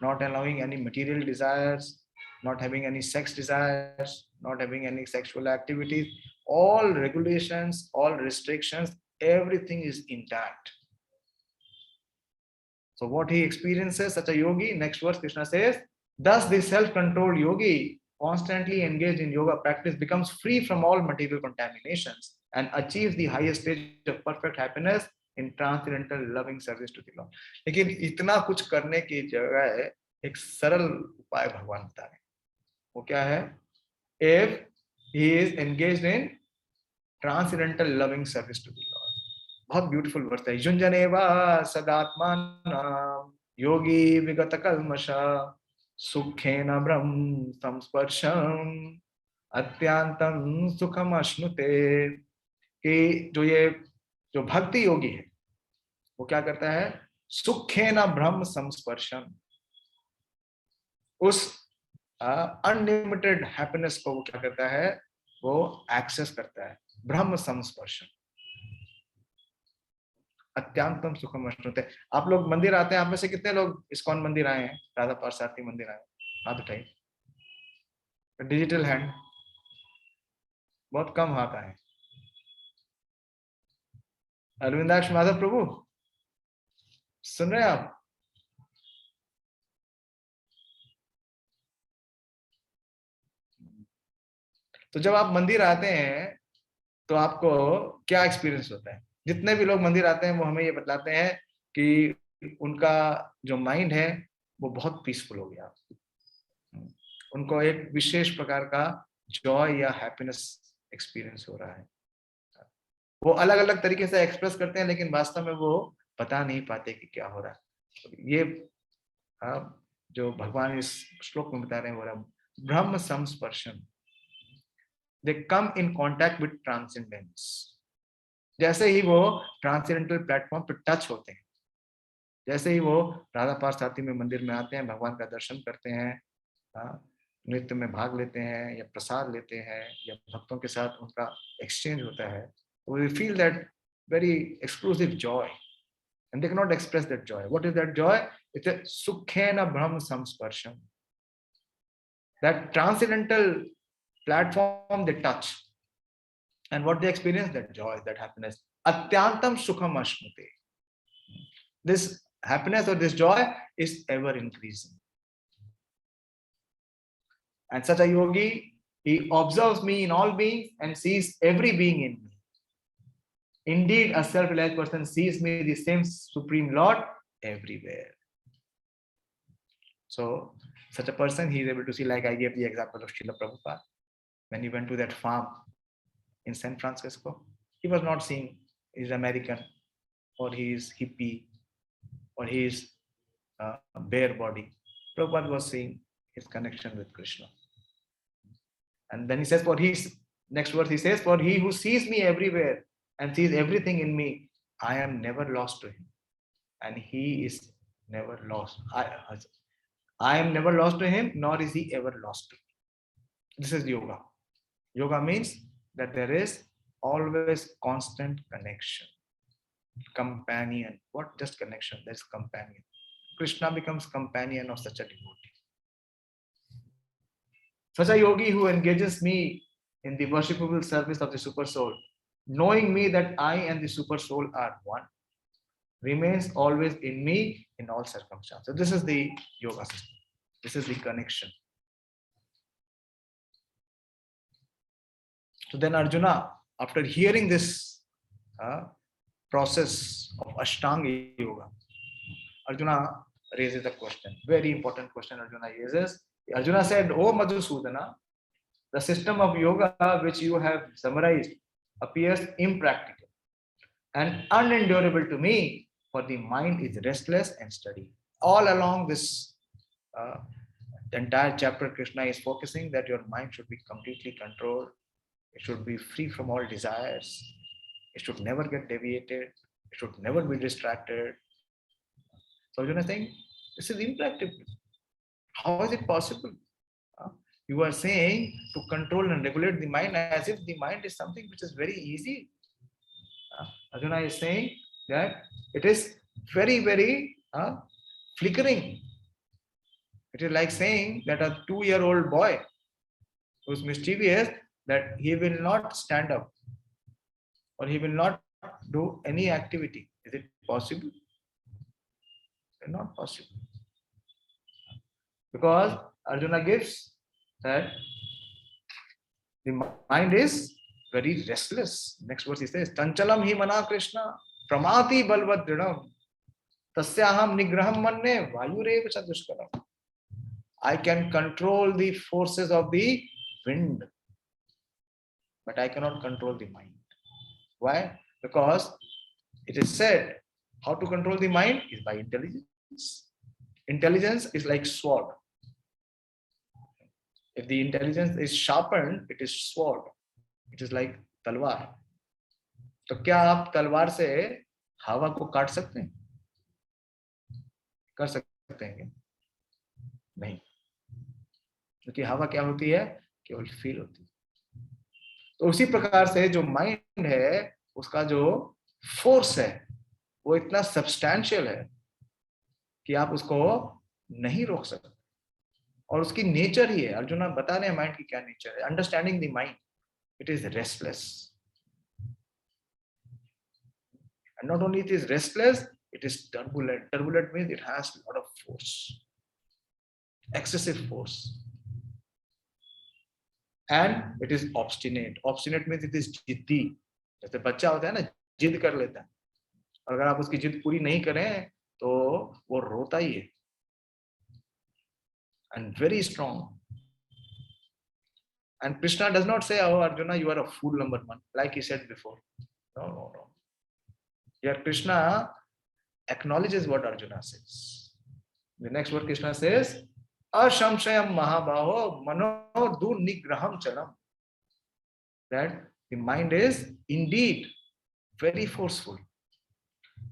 not allowing any material desires, not having any sex desires, not having any sexual activities, all regulations, all restrictions, everything is intact. So what he experiences, such a yogi, next verse Krishna says, thus the self-controlled yogi, constantly engaged in yoga practice, becomes free from all material contaminations and achieves the highest stage of perfect happiness in transcendental loving service to the Lord. लेकिन इतना कुछ करने की जगह एक सरल उपाय भगवान बता रहे हैं। वो क्या है? If he is engaged in transcendental loving service to the Lord. बहुत ब्यूटीफुल वर्स है। युंजनेवा सदात्मान योगी विगत कल्मषा सुखेन ब्रह्म संस्पर्शम अत्यंतम सुखम अश्नुते। कि जो भक्ति योगी है वो क्या करता है? सुखेन ब्रह्म संस्पर्शम, उस अनलिमिटेड हैप्पीनेस को वो क्या करता है? वो एक्सेस करता है। ब्रह्म संस्पर्शम अत्यंतम सुखम अश्नुते। आप लोग मंदिर आते हैं, आप में से कितने लोग इस्कॉन मंदिर आए हैं, राधा पार्षार्थी मंदिर आए? हाथ उठाइए। डिजिटल हैंड, बहुत कम हाथ आए। अरविंदाक्ष माधव प्रभु सुन रहे हैं आप? तो जब आप मंदिर आते हैं तो आपको क्या एक्सपीरियंस होता है? जितने भी लोग मंदिर आते हैं वो हमें ये बतलाते हैं कि उनका जो माइंड है वो बहुत पीसफुल हो गया, उनको एक विशेष प्रकार का जॉय या हैप्पीनेस एक्सपीरियंस हो रहा है। वो अलग अलग तरीके से एक्सप्रेस करते हैं लेकिन वास्तव में वो बता नहीं पाते कि क्या हो रहा है। ये जो भगवान इस श्लोक में बता रहे हैं वो रहा ब्रह्म संस्पर्शन। They come in contact with transcendence. जैसे ही वो ट्रांसेंडेंटल प्लेटफॉर्म पे टच होते हैं जैसे ही वो राधा पार्थ में मंदिर में आते हैं, भगवान का दर्शन करते हैं, नृत्य में भाग लेते हैं या प्रसाद लेते हैं या भक्तों के साथ उनका एक्सचेंज होता है, तो we feel that very exclusive joy, and they cannot express that joy. What is that joy? It's a sukhena brahm samsparsham, that transcendental platform they touch, and what they experience, that joy, that happiness, atyantam sukham ashnute. This happiness or this joy is ever increasing, and such a yogi, he observes me in all beings and sees every being in me. Indeed, a self-realized person sees me, the same Supreme Lord, everywhere. So, such a person, he is able to see, like I gave the example of Srila Prabhupada. When he went to that farm in San Francisco, he was not seeing he's American, or he is hippie, or he is bare body. Prabhupada was seeing his connection with Krishna. And then he says, for his next verse, he says, for he who sees me everywhere and sees everything in me, I am never lost to him, and he is never lost. I am never lost to him, nor is he ever lost to me. This is yoga. Yoga means that there is always constant connection, companion. What just connection? There's companion. Krishna becomes companion of such a devotee. Such a yogi who engages me in the worshipable service of the super soul, knowing me that I and the super soul are one, remains always in me in all circumstances. So this is the yoga system. This is the connection. So then Arjuna, after hearing this process of Ashtanga Yoga, Arjuna raises a question, very important question Arjuna raises. Arjuna said, "Oh Madhusudana, the system of yoga which you have summarized appears impractical and unendurable to me, for the mind is restless and steady." All along this the entire chapter, Krishna is focusing that your mind should be completely controlled. It should be free from all desires. It should never get deviated. It should never be distracted. So Arjuna is saying, this is impractical. How is it possible? You are saying to control and regulate the mind as if the mind is something which is very easy. Arjuna is saying that it is very, very flickering. It is like saying that a 2-year-old boy who is mischievous, that he will not stand up or he will not do any activity. Is it possible? It's not possible. Because Arjuna gives that the mind is very restless. Next verse he says, Chanchalam hi mana Krishna pramati balvad dridam tasyaham nigraham manne vayurev chadushkaram. I can control the forces of the wind, but I cannot control the mind. Why? Because it is said how to control the mind is by intelligence. Intelligence is like sword. If the intelligence is sharpened, it is sword. It is like तलवार. तो क्या आप तलवार से हवा को काट सकते हैं? कर सकते हैं क्या? नहीं, क्योंकि हवा क्या होती है? केवल फील होती है. तो उसी प्रकार से जो माइंड है, उसका जो फोर्स है, वो इतना सब्सटैंशियल है कि आप उसको नहीं रोक सकते. और उसकी नेचर ही है. अर्जुना बता रहे हैं माइंड की क्या नेचर है. Understanding the mind, it is restless. And not only it is restless, it is turbulent. Turbulent means it has a lot of force, excessive force, and it is obstinate. Obstinate means it is जिद्दी. जैसे बच्चा होता है ना, जिद कर लेता है, और अगर आप उसकी जिद पूरी नहीं करें तो वो रोता ही है. And very strong. And Krishna does not say, "Oh Arjuna, you are a fool number one," like he said before. No, no, no. Here Krishna acknowledges what Arjuna says. The next word Krishna says, "Ashamshayam mahabaho mano dunigraham chalam." That the mind is indeed very forceful.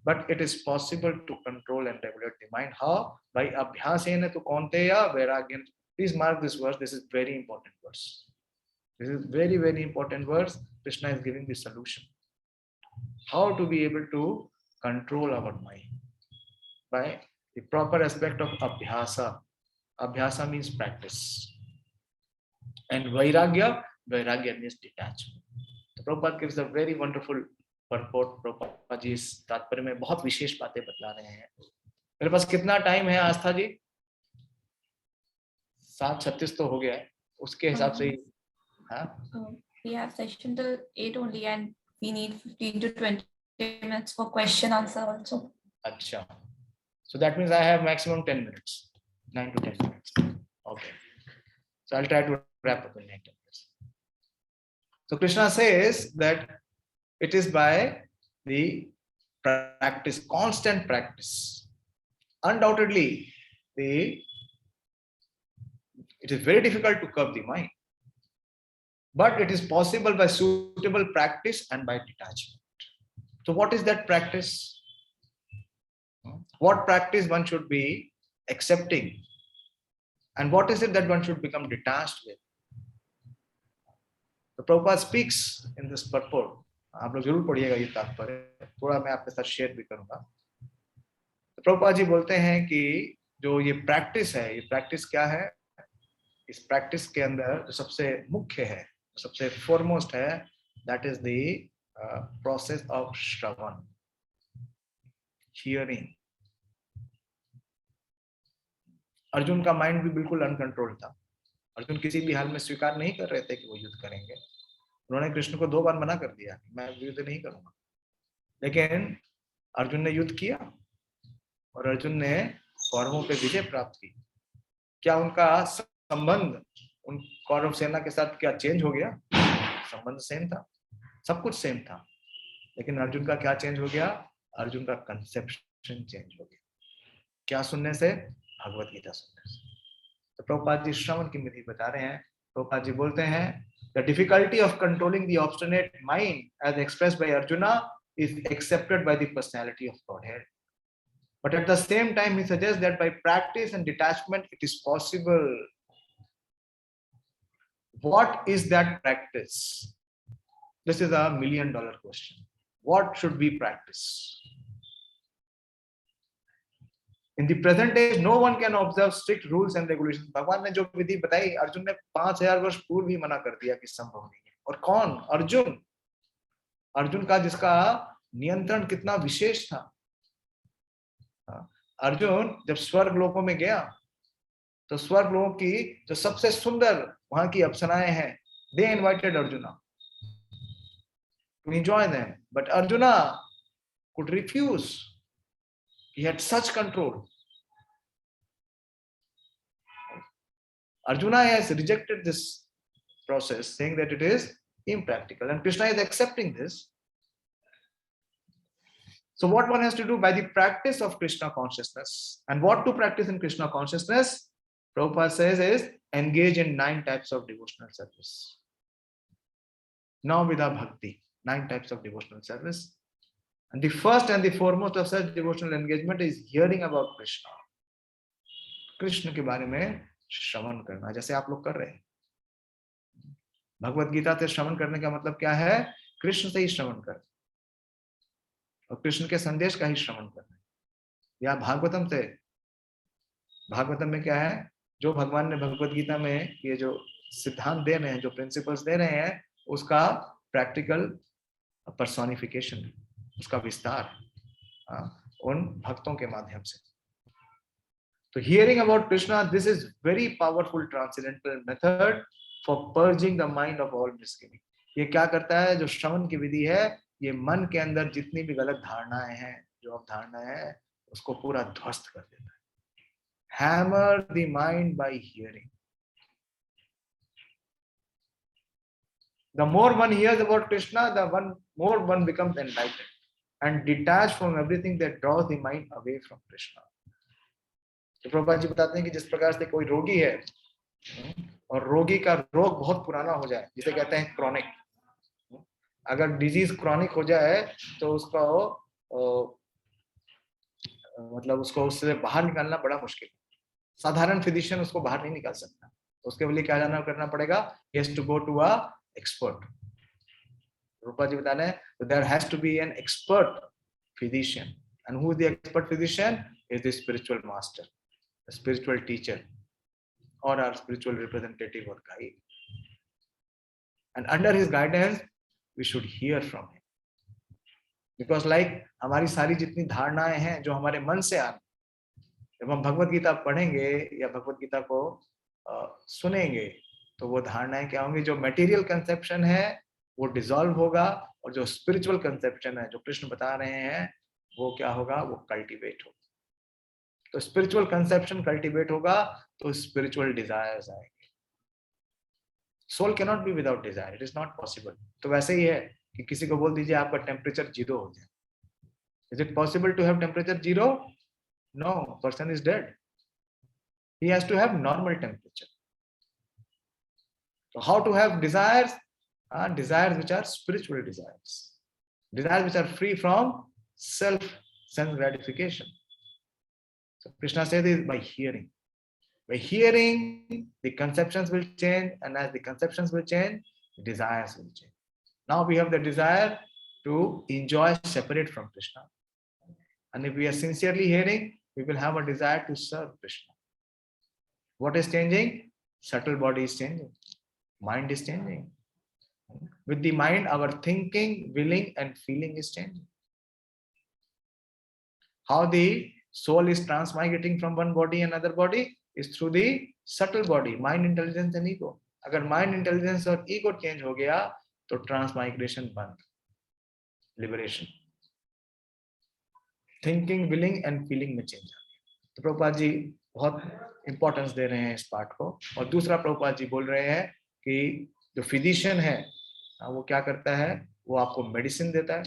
but it is possible to control and regulate the mind. How? By abhyasena tu kaunteya vairagyan. Please mark this verse. This is very important verse. This is very, very important verse. Krishna is giving the solution. How to be able to control our mind? By the proper aspect of abhyasa. Abhyasa means practice. And vairagya means detachment. So Prabhupada gives a very wonderful purport. Prabhupada जी इस तात्पर्य में बहुत विशेष बातें बतला रहे हैं. मेरे पास कितना टाइम है आस्था जी? 7:36 तो हो गया है. उसके हिसाब से we have session till 8 only and we need 15 to 20 minutes for question answer also. अच्छा. So that means I have maximum 10 minutes. 9 to 10 minutes. Okay. So I'll try to wrap up in 9 minutes. So Krishna says that it is by the practice, constant practice. Undoubtedly, it is very difficult to curb the mind. But it is possible by suitable practice and by detachment. So what is that practice? What practice one should be accepting? And what is it that one should become detached with? The Prabhupada speaks in this purport. आप लोग जरूर पढ़िएगा ये तात्पर्य. थोड़ा मैं आपके साथ शेयर भी करूंगा. तो प्रभुपाद जी बोलते हैं कि जो ये प्रैक्टिस है, ये प्रैक्टिस क्या है? इस प्रैक्टिस के अंदर जो सबसे मुख्य है, सबसे foremost है, that is the process of Shravan, hearing. Arjun का माइंड भी बिल्कुल अनकंट्रोल्ड था. अर्जुन किसी भी हाल में स्वीकार नहीं कर रहे थे कि वो युद्ध करेंगे. उन्होंने कृष्ण को 2 बार मना कर दिया, मैं युद्ध नहीं करूंगा. लेकिन अर्जुन ने युद्ध किया और अर्जुन ने कौरवों पे विजय प्राप्त की. क्या उनका संबंध उन कौरव सेना के साथ क्या चेंज हो गया? संबंध सेम था, सब कुछ सेम था. लेकिन अर्जुन का क्या चेंज हो गया? अर्जुन का कंसेप्शन चेंज हो गया. क्या सुनने से? भगवद गीता सुनने से. तो प्रभुपाद जी श्रवण की विधि बता रहे हैं. प्रभुपाद जी बोलते हैं the difficulty of controlling the obstinate mind as expressed by Arjuna is accepted by the personality of Godhead. But at the same time, he suggests that by practice and detachment, it is possible. What is that practice? This is a $1 million question. What should we practice? In the present age, no one can observe strict rules and regulations. भगवान ने जो विधि बताई, अर्जुन ने 5000 वर्ष पूर्व ही मना कर दिया कि संभव नहीं है. और कौन? अर्जुन. अर्जुन का जिसका नियंत्रण कितना विशेष था. अर्जुन जब स्वर्ग लोकों में गया तो स्वर्ग लोगों की जो सबसे सुंदर वहां की अप्सराएं हैं, they invited Arjuna to enjoy them, but Arjuna could refuse. He had such control. Arjuna has rejected this process, saying that it is impractical, and Krishna is accepting this. So what one has to do by the practice of Krishna consciousness, and what to practice in Krishna consciousness, Prabhupada says, is engage in 9 types of devotional service. Navvidha bhakti, 9 types of devotional service. And the first and the foremost of such devotional engagement is hearing about Krishna. Krishna के बारे में श्रवण करना, जैसे आप लोग कर रहे हैं. भगवद गीता से श्रवण करने का मतलब क्या है? कृष्ण से ही श्रवण करना और कृष्ण के संदेश का ही श्रवण करना. या भागवतम से, भागवतम में क्या है? जो भगवान ने भगवद गीता में ये जो सिद्धांत दे रहे हैं, जो प्रिंसिपल्स दे रहे हैं, उसका प्रैक्टिकल पर्सोनिफिकेशन, उसका विस्तार उन भक्तों के माध्यम से. तो hearing about Krishna, this is very powerful transcendental method for purging the mind of all misgiving. ये क्या करता है? जो श्रवण की विधि है, ये मन के अंदर जितनी भी गलत धारणाएं हैं, जो अवधारणाएं हैं, उसको पूरा ध्वस्त कर देता है. Hammer the mind by hearing. The more one hears about Krishna, the more one becomes enlightened and detached from everything that draws the mind away from Krishna. तो प्रभुपाद जी बताते हैं कि जिस प्रकार से कोई रोगी है और रोगी का रोग बहुत पुराना हो जाए, जिसे कहते हैं क्रॉनिक. अगर डिजीज क्रॉनिक हो जाए तो उसका मतलब उसको उससे बाहर निकालना बड़ा मुश्किल है। साधारण फिजिशियन उसको बाहर नहीं निकाल सकता, तो उसके लिए क्या करना पड़ेगा? he has to go to a expert. रूपा जी बता रहे हैं, so there has to be an expert physician, and who is the expert physician? Is the spiritual master, the spiritual teacher, or our spiritual representative or guide, and under his guidance we should hear from him, because like हमारी सारी जितनी धारणाएं हैं जो हमारे मन से आ, जब हम भगवद गीता पढ़ेंगे या भगवद गीता को सुनेंगे तो वो धारणाएं क्या होंगी? जो मटेरियल कंसेप्शन है वो डिसॉल्व होगा, और जो स्पिरिचुअल कंसेप्शन है जो कृष्ण बता रहे हैं वो क्या होगा? वो कल्टीवेट होगा। तो स्पिरिचुअल कंसेप्शन कल्टीवेट होगा तो स्पिरिचुअल डिजायर्स आएंगे। Soul can not be without desire, it is not possible. तो वैसे ही है कि किसी को बोल दीजिए आपका टेम्परेचर 0 हो जाए, is it possible to have temperature 0? No, person is dead. He has to have normal temperature. So how to have desires? Desires which are spiritual desires. Desires which are free from self-sense gratification. So Krishna says this by hearing. By hearing, the conceptions will change, and as the conceptions will change, the desires will change. Now we have the desire to enjoy separate from Krishna. And if we are sincerely hearing, we will have a desire to serve Krishna. What is changing? Subtle body is changing. Mind is changing. With the mind, our thinking, willing, and feeling is changing. How the soul is transmigrating from one body and another body is through the subtle body, mind, intelligence, and ego. अगर mind, intelligence और ego change हो गया तो transmigration बंद, liberation. Thinking, willing, and feeling में change आ गया। तो प्रभुपाद जी बहुत इंपॉर्टेंस दे रहे हैं इस पार्ट को। और दूसरा प्रभुपाद जी बोल रहे हैं कि जो फिजिशियन है वो क्या करता है? वो आपको मेडिसिन देता है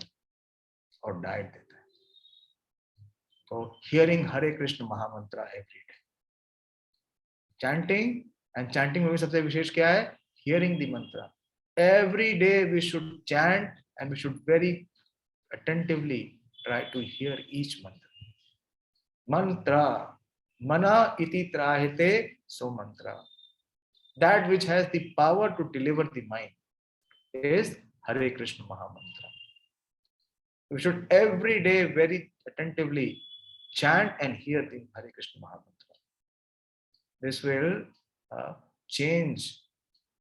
और डाइट देता है। तो हियरिंग हरे कृष्ण महामंत्र every day, chanting, and chanting में भी सबसे विशेष क्या है? Hearing the mantra. Every day we should chant and we should very attentively try to hear each mantra. Mantra mana iti trahite so mantra. That which has the power to deliver the mind is Hare Krishna Mahamantra. We should every day very attentively chant and hear the Hare Krishna Mahamantra. This will change,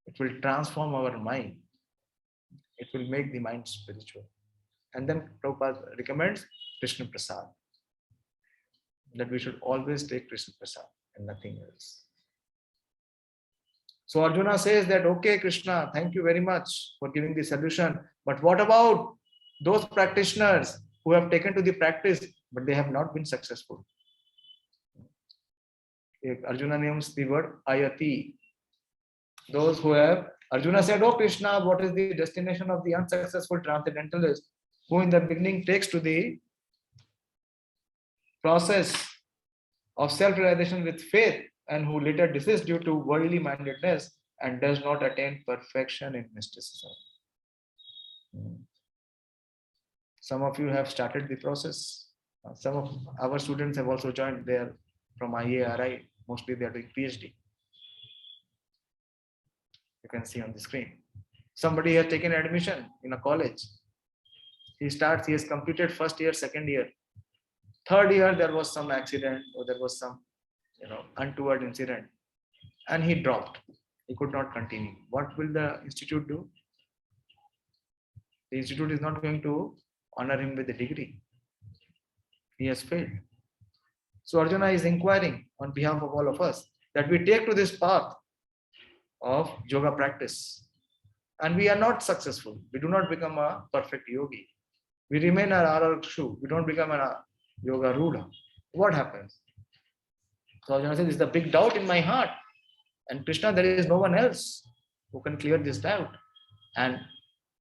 it will transform our mind, it will make the mind spiritual. And then Prabhupada recommends Krishna Prasad, that we should always take Krishna Prasad and nothing else. So Arjuna says that, okay, Krishna, thank you very much for giving the solution. But what about those practitioners who have taken to the practice, but they have not been successful? Arjuna names the word ayati. Those who have, Arjuna said, oh Krishna, what is the destination of the unsuccessful transcendentalist who in the beginning takes to the process of self-realization with faith and who later desists due to worldly mindedness and does not attain perfection in mysticism. Some of you have started the process. Some of our students have also joined there from IARI. Mostly they are doing PhD. You can see on the screen. Somebody has taken admission in a college. He has completed first year, second year. Third year, there was some accident or there was some, untoward incident, and he dropped. He could not continue. What will the institute do? The institute is not going to honor him with a degree. He has failed. So Arjuna is inquiring on behalf of all of us that we take to this path of yoga practice, and we are not successful. We do not become a perfect yogi. We remain an arakshu. We don't become a yoga ruler. What happens? So Arjuna says, this is the big doubt in my heart. And Krishna, there is no one else who can clear this doubt. And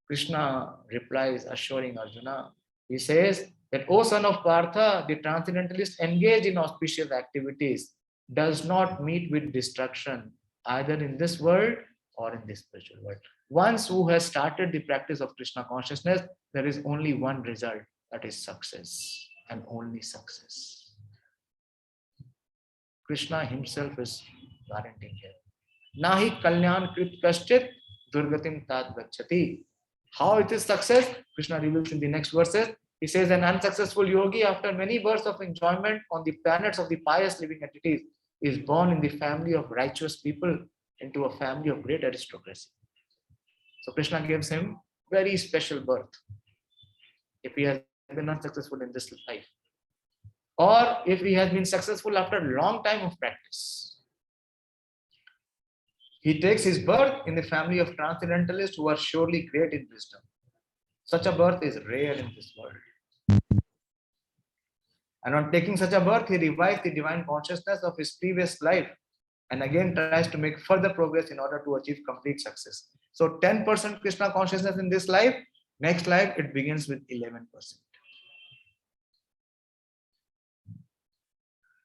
Krishna replies, assuring Arjuna. He says that, O son of Partha, the transcendentalist engaged in auspicious activities does not meet with destruction either in this world or in the spiritual world. Once who has started the practice of Krishna consciousness, there is only one result, that is success, and only success. Krishna himself is guaranteeing here. Nahi kalyan krit kaschit durgatim tat gacchati. How it is success? Krishna reveals in the next verses. He says an unsuccessful yogi, after many births of enjoyment on the planets of the pious living entities, is born in the family of righteous people into a family of great aristocracy. So Krishna gives him very special birth if he has been unsuccessful in this life, or if he has been successful after a long time of practice. He takes his birth in the family of Transcendentalists who are surely great in wisdom. Such a birth is rare in this world. And on taking such a birth, he revives the divine consciousness of his previous life and again tries to make further progress in order to achieve complete success. So 10% Krishna consciousness in this life, next life it begins with 11%.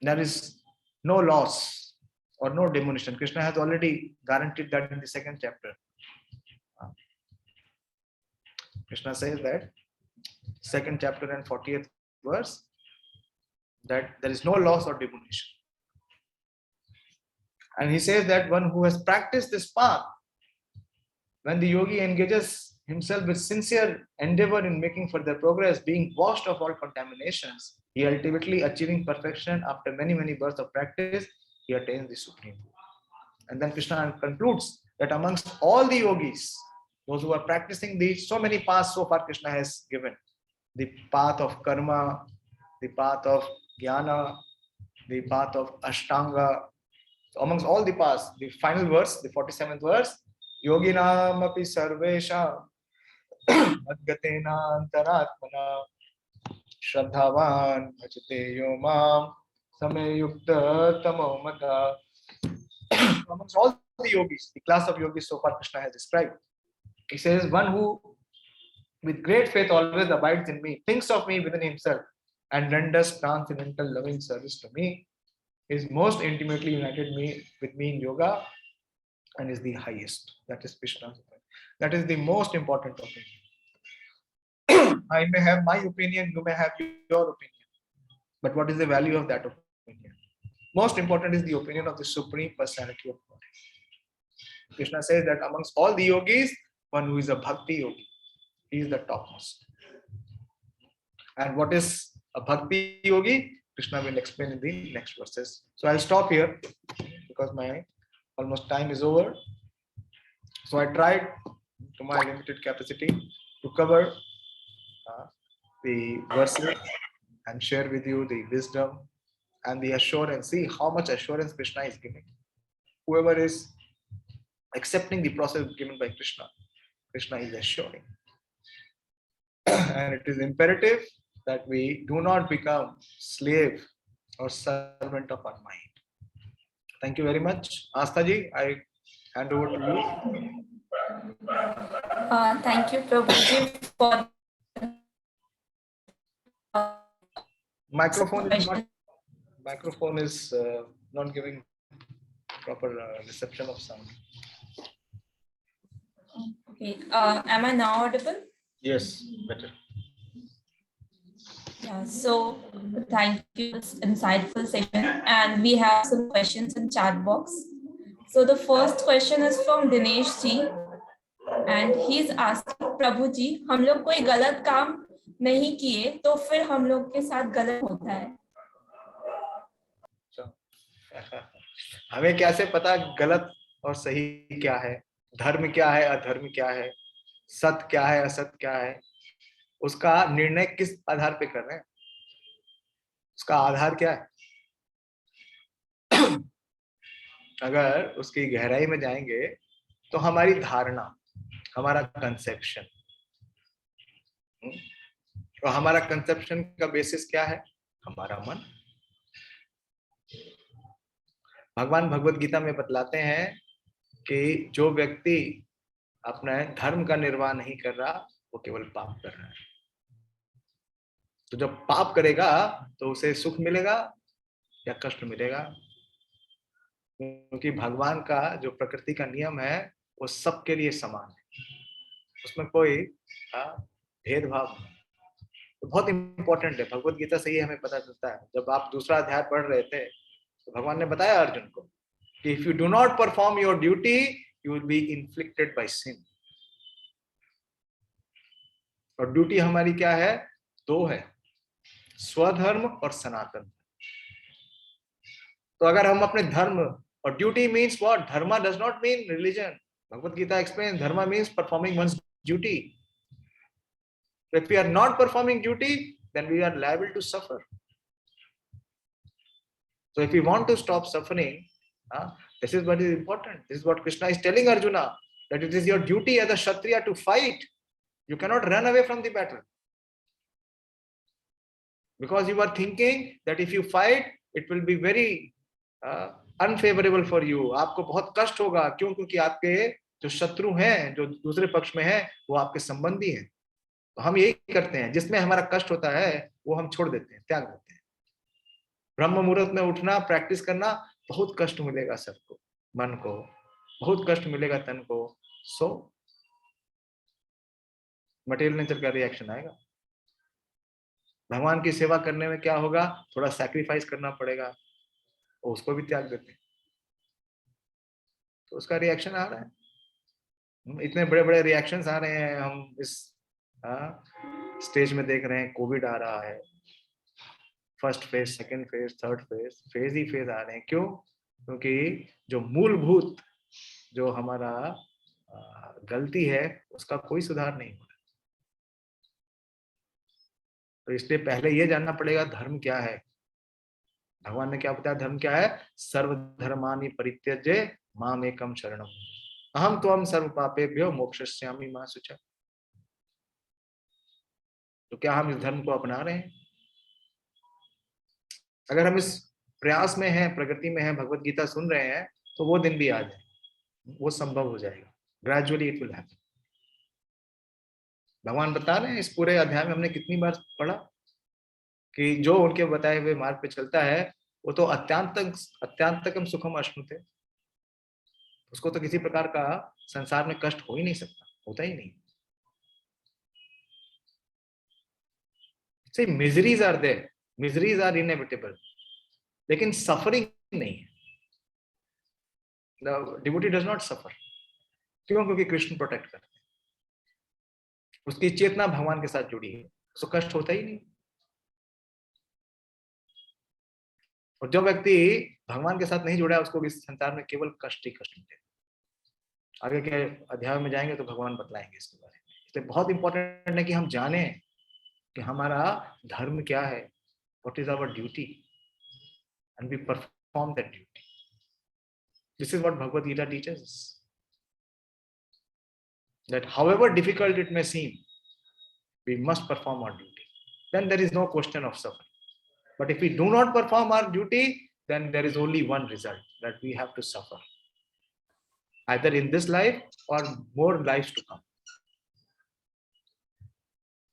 There is no loss or no diminution. Krishna has already guaranteed that in the second chapter. Krishna says that, second chapter and 40th verse, that there is no loss or diminution. And he says that one who has practiced this path, when the yogi engages himself with sincere endeavor in making further progress, being washed of all contaminations, he ultimately achieving perfection after many, many births of practice, he attains the supreme. And then Krishna concludes that amongst all the yogis, those who are practicing these, so many paths so far Krishna has given, the path of karma, the path of jnana, the path of ashtanga. So amongst all the paths, the final verse, the 47th verse, yoginam api sarvesha adgatena antaratmana shraddhavan bhajate yomam samyukta tamomada. Amongst all the yogis, the class of yogis so far Krishna has described, he says, one who with great faith always abides in me, thinks of me within himself, and renders transcendental loving service to me, is most intimately united with me in yoga and is the highest. That is Krishna. That is the most important opinion. I may have my opinion, you may have your opinion. But what is the value of that opinion? Most important is the opinion of the Supreme Personality of God. Krishna says that amongst all the yogis, one who is a bhakti yogi, he is the topmost. And what is a bhakti yogi? Krishna will explain in the next verses. So I'll stop here because my almost time is over. So I tried to my limited capacity to cover the verses and share with you the wisdom and the assurance. See how much assurance Krishna is giving. Whoever is accepting the process given by Krishna, Krishna is assuring. And it is imperative that we do not become slave or servant of our mind. Thank you very much. Asta ji, I hand over to you. Thank you, Prabhuji, for Microphone is not giving proper reception of sound. Okay, am I now audible? Yes, better. Yeah, so thank you for this insightful session, and we have some questions in chat box. So the first question is from Dinesh ji, and he's asking, प्रभु जी, हम लोग कोई गलत काम नहीं किए तो फिर हम लोग के साथ गलत होता है? हमें कैसे पता गलत और सही क्या है, धर्म क्या है, अधर्म क्या है, सत्य क्या है, असत्य क्या है? उसका निर्णय किस आधार पे कर रहे हैं? उसका आधार क्या है? अगर उसकी गहराई में जाएंगे तो हमारी धारणा, हमारा कंसेप्शन, और हमारा कंसेप्शन का बेसिस क्या है? हमारा मन। भगवान भगवद गीता में बतलाते हैं कि जो व्यक्ति अपने धर्म का निर्वाह नहीं कर रहा, वो केवल पाप कर रहा है। तो जब पाप करेगा तो उसे सुख मिलेगा या कष्ट मिलेगा? क्योंकि भगवान का जो प्रकृति का नियम है वो सबके लिए समान है, उसमें कोई भेदभाव नहीं। तो बहुत इंपॉर्टेंट है, भगवद गीता से ही हमें पता चलता है। जब आप दूसरा अध्याय पढ़ रहे थे तो भगवान ने बताया अर्जुन को कि if you do not perform your duty you will be inflicted by sin. और ड्यूटी हमारी क्या है? दो है, स्वधर्म और सनातन। तो अगर हम अपने धर्म, और duty means what? Dharma does not mean religion. Bhagavad Gita explain dharma means performing one's duty. If we are not performing duty, then we are liable to suffer. So if we want to stop suffering, this is what is important. This is what Krishna is telling Arjuna, that it is your duty as a Kshatriya to fight. You cannot run away from the battle. Because you are thinking that if you fight, it will be very unfavorable for you. आपको बहुत कष्ट होगा। क्यों? क्योंकि आपके जो शत्रु हैं, जो दूसरे पक्ष में हैं, वो आपके संबंधी हैं। तो हम यही करते हैं, जिसमें हमारा कष्ट होता है वो हम छोड़ देते हैं, त्याग देते हैं। ब्रह्म मुहूर्त में उठना, प्रैक्टिस करना, बहुत कष्ट मिलेगा सबको, मन को बहुत कष्ट मिलेगा, तन को। सो मटेरियल नेचर का रिएक्शन आएगा। भगवान की सेवा करने में क्या होगा? थोड़ा सैक्रिफाइस करना पड़ेगा, उसको भी त्याग देते हैं, तो उसका रिएक्शन आ रहा है। इतने बड़े बड़े रिएक्शंस आ रहे हैं, हम इस स्टेज में देख रहे हैं। कोविड आ रहा है, first phase, second phase, third phase, phase ही फेज आ रहे हैं। क्यों? क्योंकि जो मूलभूत जो हमारा गलती है उसका कोई सुधार नहीं हो रहा। तो इसलिए पहले ये जानना पड़ेगा धर्म क्या है। भगवान ने क्या बताया? धर्म क्या है? सर्वधर्मानि परित्यज्य माम एकम शरणम अहम त्वं सर्व पापेभ्यो मोक्षयिष्यामि मा शुचः। तो क्या हम इस धर्म को अपना रहे हैं? अगर हम इस प्रयास में हैं, प्रगति में हैं, भगवद गीता सुन रहे हैं, तो वो दिन भी आ जाए, वो संभव हो जाएगा। Gradually it will happen. भगवान बता रहे हैं, इस पूरे अध्याय में हमने कितनी बार पढ़ा कि जो उनके बताए हुए मार्ग पे चलता है वो तो अत्यंतकम सुखम अश्नुते, उसको तो किसी प्रकार का संसार में कष्ट हो ही नहीं सकता, होता ही नहीं। See, miseries are there, miseries are inevitable, लेकिन सफरिंग नहीं है। The devotee does not suffer. क्यों? क्योंकि कृष्ण प्रोटेक्ट करते हैं, उसकी चेतना भगवान के साथ जुड़ी है, उसको कष्ट होता ही नहीं। और जो व्यक्ति भगवान के साथ नहीं जुड़ा है उसको इस संसार में केवल कष्ट ही कष्ट मिलेगा। आगे के अध्याय में जाएंगे तो भगवान बतलाएंगे इसके बारे में। इसलिए बहुत इंपॉर्टेंट है कि हम जाने कि हमारा धर्म क्या है, what is our duty, and we perform that duty. This is what Bhagavad Gita teaches us, that however difficult it may seem, we must perform our duty. Then there is no question of suffering. But if we do not perform our duty, then there is only one result, that we have to suffer, either in this life or more lives to come.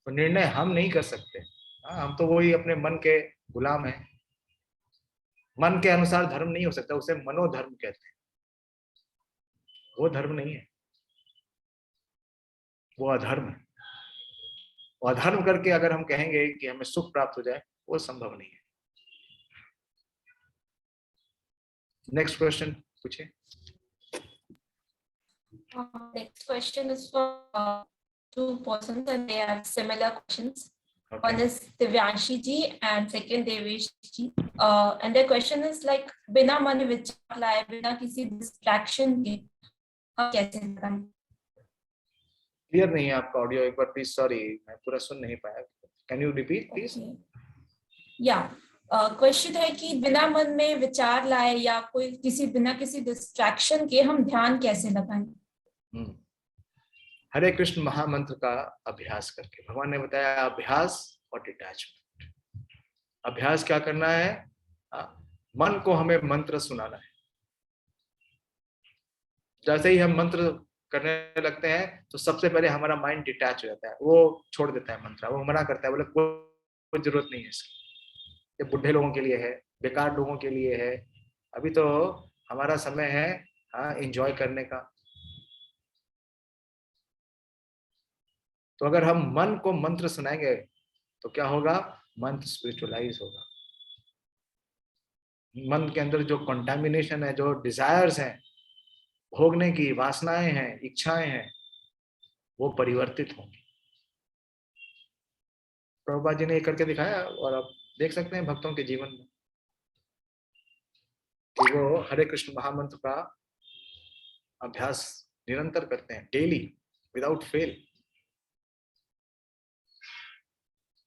तो निर्णय हम नहीं कर सकते, हम तो वही अपने मन के गुलाम हैं। मन के अनुसार धर्म नहीं हो सकता, उसे मनोधर्म कहते हैं। वो धर्म नहीं है, वो अधर्म है। वो अधर्म करके अगर हम कहेंगे कि हमें सुख प्राप्त हो जाए, वो संभव नहीं है। नेक्स्ट क्वेश्चन पूछे। Next question is for two persons and they have similar questions. Okay. One is Divyanshi ji and second Devesh ji. And their question is like, बिना मन विचार लाए, बिना किसी distraction के हम कैसे करें? क्लियर नहीं है आपका ऑडियो, एक बार प्लीज। सॉरी, मैं पूरा सुन नहीं पाया। Can you repeat please? या क्वेश्चन है कि बिना मन में विचार लाए या कोई बिना किसी डिस्ट्रैक्शन के हम ध्यान कैसे लगाएं? हरे कृष्ण महामंत्र का अभ्यास करके। भगवान ने बताया अभ्यास और डिटैचमेंट। अभ्यास क्या करना है? मन को हमें मंत्र सुनाना है। जैसे ही हम मंत्र करने लगते हैं तो सबसे पहले हमारा माइंड डिटैच हो जाता है, वो छोड़ देता है मंत्र, वो मना करता है, बोले कोई जरूरत नहीं है इसकी, ये बुढ़े लोगों के लिए है, बेकार लोगों के लिए है, अभी तो हमारा समय है एंजॉय करने का। तो अगर हम मन को मंत्र सुनाएंगे तो क्या होगा? मंत्र स्पिरिचुअलाइज होगा। मन के अंदर जो कंटामिनेशन है, जो डिजायर्स हैं, भोगने की वासनाएं हैं, इच्छाएं हैं, वो परिवर्तित होंगी। प्रभुपाद जी ने ये करके दिखाया और आप देख सकते हैं भक्तों के जीवन में कि वो हरे कृष्ण महामंत्र का अभ्यास निरंतर करते हैं, daily, without fail.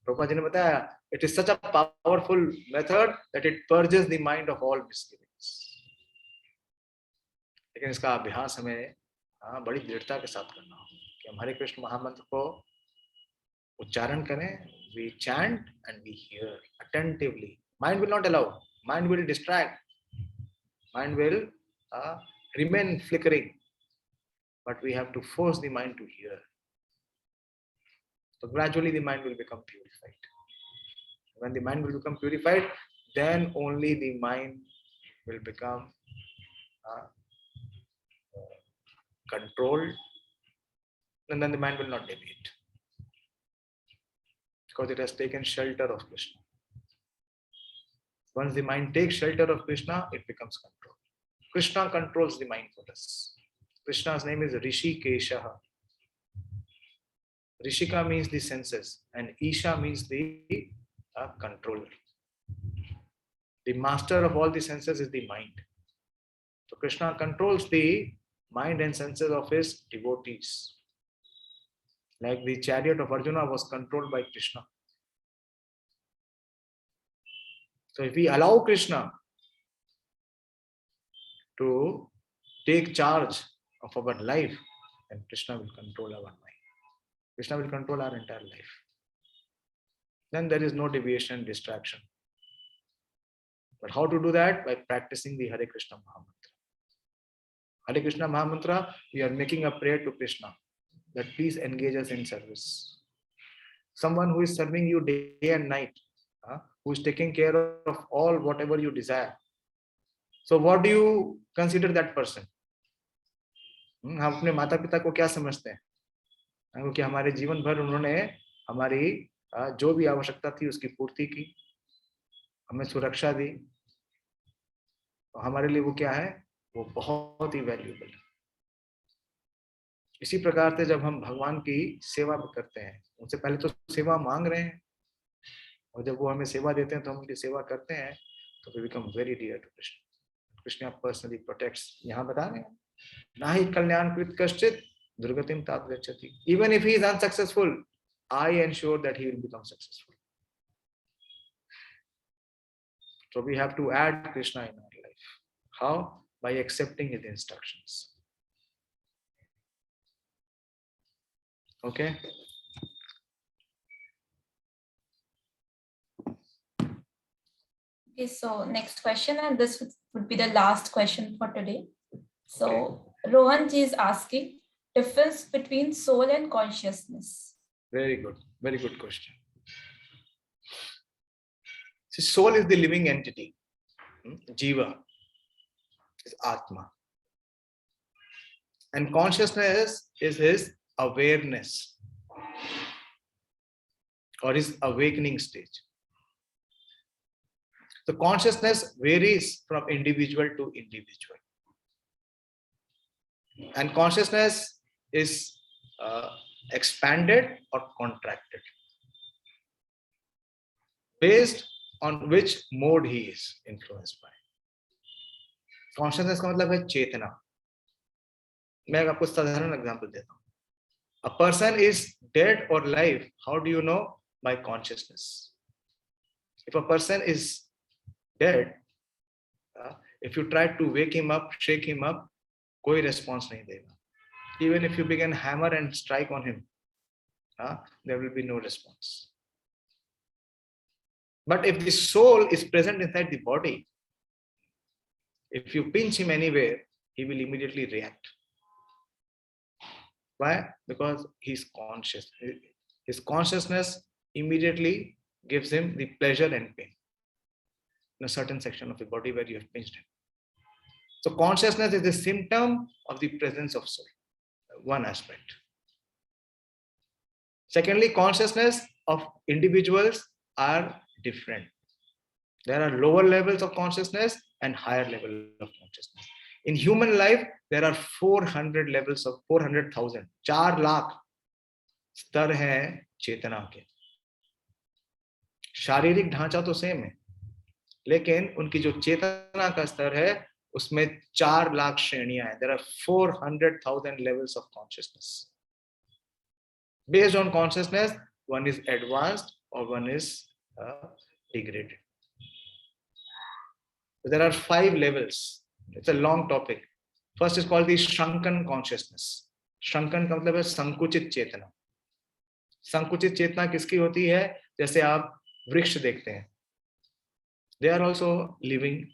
Prabhupada ji ने बताया, it is such a powerful method that it purges the mind of all misgivings. लेकिन इसका अभ्यास हमें बड़ी दृढ़ता के साथ करना होगा कि हम हरे कृष्ण महामंत्र को उच्चारण करें, we chant and we hear attentively. Mind will not allow, mind will distract, mind will remain flickering, but we have to force the mind to hear. So gradually the mind will become purified. When the mind will become purified, then only the mind will become controlled, and then the mind will not deviate, because it has taken shelter of Krishna. Once the mind takes shelter of Krishna, it becomes controlled. Krishna controls the mind for us. Krishna's name is Rishikesha. Rishika means the senses, and Isha means the controller. The master of all the senses is the mind. So Krishna controls the mind and senses of his devotees. Like the chariot of Arjuna was controlled by Krishna. So if we allow Krishna to take charge of our life, then Krishna will control our mind. Krishna will control our entire life. Then there is no deviation and distraction. But how to do that? By practicing the Hare Krishna Mahamantra. Hare Krishna Mahamantra, we are making a prayer to Krishna that please engage us in service. Someone who is serving you day and night, who is taking care of all whatever you desire. So what do you consider that person? हम अपने माता पिता को क्या समझते हैं? क्योंकि हमारे जीवन भर उन्होंने हमारी जो भी आवश्यकता थी उसकी पूर्ति की, हमें सुरक्षा दी, तो हमारे लिए वो क्या है? वो बहुत ही वैल्यूएबल है। इसी प्रकार से जब हम भगवान की सेवा करते हैं, उनसे पहले तो सेवा मांग रहे हैं, और जब वो हमें सेवा देते हैं तो हम उनकी सेवा करते हैं, तो we become very dear to Krishna. Krishna personally protects. यहाँ बता रहे हैं, नाहि कल्याण कृत कश्चित् दुर्गतिम तात गच्छति. Even if he is unsuccessful, I ensure that he will become successful. So we have to add Krishna in our life. How? By accepting his instructions. Okay. Okay, so next question, and this would be the last question for today. So Rohan ji is asking, difference between soul and consciousness. Very good question. See, soul is the living entity. Jiva is Atma. And consciousness is his awareness or his awakening stage. The consciousness varies from individual to individual. And consciousness is expanded or contracted based on which mode he is influenced by. Consciousness का मतलब है चेतना. मैं आपको साधारण example देता हूँ. A person is dead or alive. How do you know? By consciousness. If a person is dead, if you try to wake him up, shake him up, कोई response नहीं देगा. Even if you begin hammer and strike on him, there will be no response. But if the soul is present inside the body, if you pinch him anywhere, he will immediately react. Why? Because he's conscious. His consciousness immediately gives him the pleasure and pain in a certain section of the body where you have pinched him. So consciousness is the symptom of the presence of soul. One aspect. Secondly, consciousness of individuals are different. There are lower levels of consciousness and higher level of consciousness. In human life, there are 400 levels of 400,000. 4 lakh स्तर हैं चेतना के. शारीरिक ढांचा तो same है, लेकिन उनकी जो चेतना का स्तर है उसमें 4 लाख श्रेणियां हैं. There are 400,000 levels of consciousness. Based on consciousness, one is advanced or one is degraded. So there are 5 levels. It's a long topic. First is called the Shrunken consciousness. Shrunken का मतलब है संकुचित चेतना. संकुचित चेतना किसकी होती है? जैसे आप वृक्ष देखते हैं, they are also living,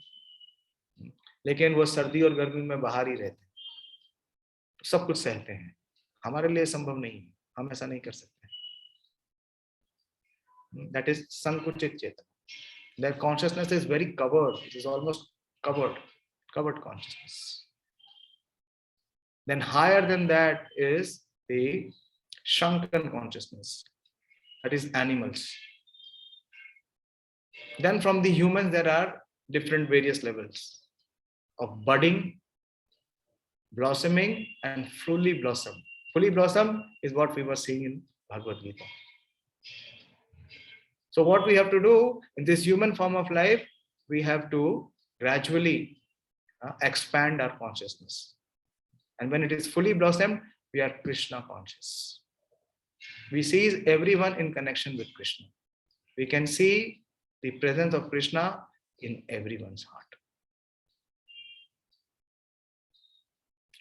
लेकिन वो सर्दी और गर्मी में बाहर ही रहते हैं, सब कुछ सहते हैं. हमारे लिए संभव नहीं है, हम ऐसा नहीं कर सकते. That is संकुचित चेतना. Their consciousness is very covered. It is almost covered consciousness. Then higher than that is the shrunken consciousness. That is animals. Then from the humans, there are different various levels of budding, blossoming, and fully blossom. Fully blossom is what we were seeing in Bhagavad Gita. So what we have to do in this human form of life, we have to gradually expand our consciousness. And when it is fully blossomed, we are Krishna conscious. We see everyone in connection with Krishna. We can see the presence of Krishna in everyone's heart.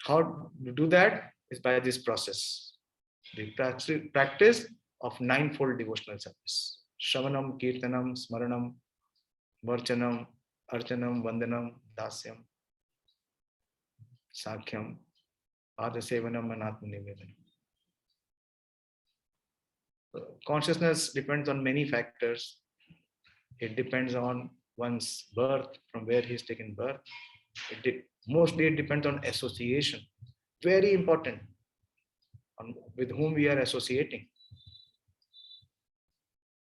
How to do that is by this process, the practice of ninefold devotional service. Shravanam, Kirtanam, Smaranam, Varchanam, Archanam, Vandanam, Dasyam, Sakhyam, Adasevanam, and Atmanivedanam. Consciousness depends on many factors. It depends on one's birth, from where he is taken birth. Mostly it depends on association. Very important, with whom we are associating.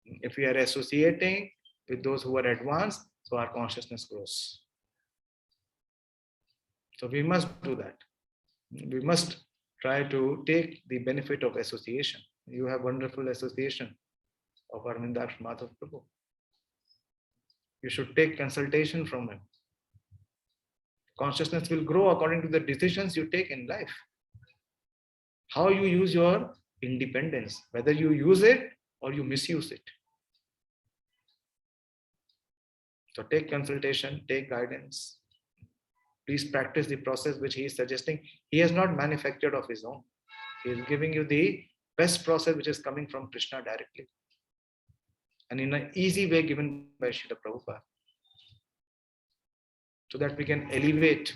If we are associating with those who are advanced, so our consciousness grows. So we must do that. We must try to take the benefit of association. You have wonderful association of Arvindaksh Madhav Prabhu. You should take consultation from him. Consciousness will grow according to the decisions you take in life. How you use your independence, whether you use it or you misuse it. So take consultation, take guidance. Please practice the process which he is suggesting. He has not manufactured of his own. He is giving you the best process which is coming from Krishna directly. And in an easy way given by Srila Prabhupada. So that we can elevate.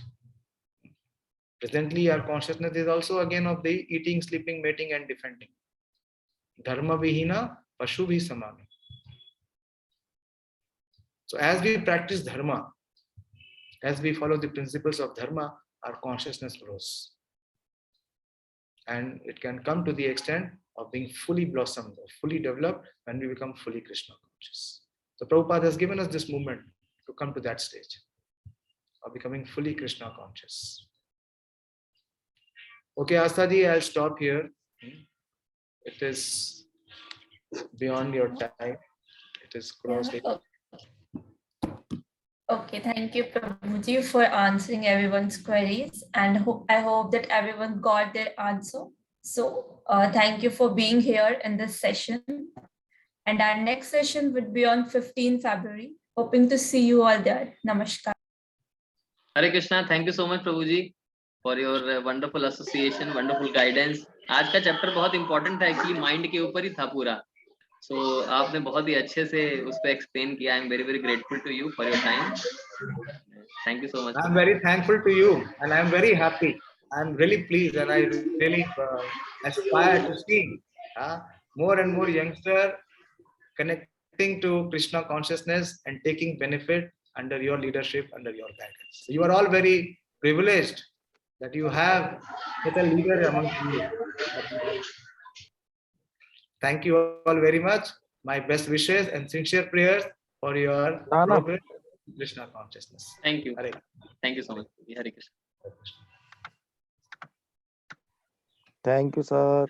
Presently our consciousness is also again of the eating, sleeping, mating and defending. Dharma vihina pashu bhi samami. So as we practice dharma, as we follow the principles of dharma, our consciousness grows. And it can come to the extent of being fully blossomed or fully developed when we become fully Krishna conscious. So Prabhupada has given us this movement to come to that stage of becoming fully Krishna conscious. Okay, Astaji, I'll stop here. It is beyond your time. It is crossed. Okay, thank you, Prabhuji, for answering everyone's queries, and I hope that everyone got their answer. So thank you for being here in this session. And our next session would be on 15 February. Hoping to see you all there. Namaskar. Hare Krishna. Thank you so much, Prabhuji, for your wonderful association, wonderful guidance. आज का chapter बहुत important था, actually mind के ऊपर ही था पूरा. So आपने बहुत ही अच्छे से उस पे एक्सप्लेन किया. I am very very grateful to you for your time. Thank you so much. I am very thankful to you, and I am very happy. I am really pleased, and I really aspire to see more and more youngsters connecting to Krishna consciousness and taking benefit under your leadership, under your guidance. You are all very privileged that you have such a leader among you. Thank you all very much. My best wishes and sincere prayers for your progress in Krishna consciousness. Thank you. Hare. Thank you so much. Hare Krishna. Hare Krishna. Thank you, sir.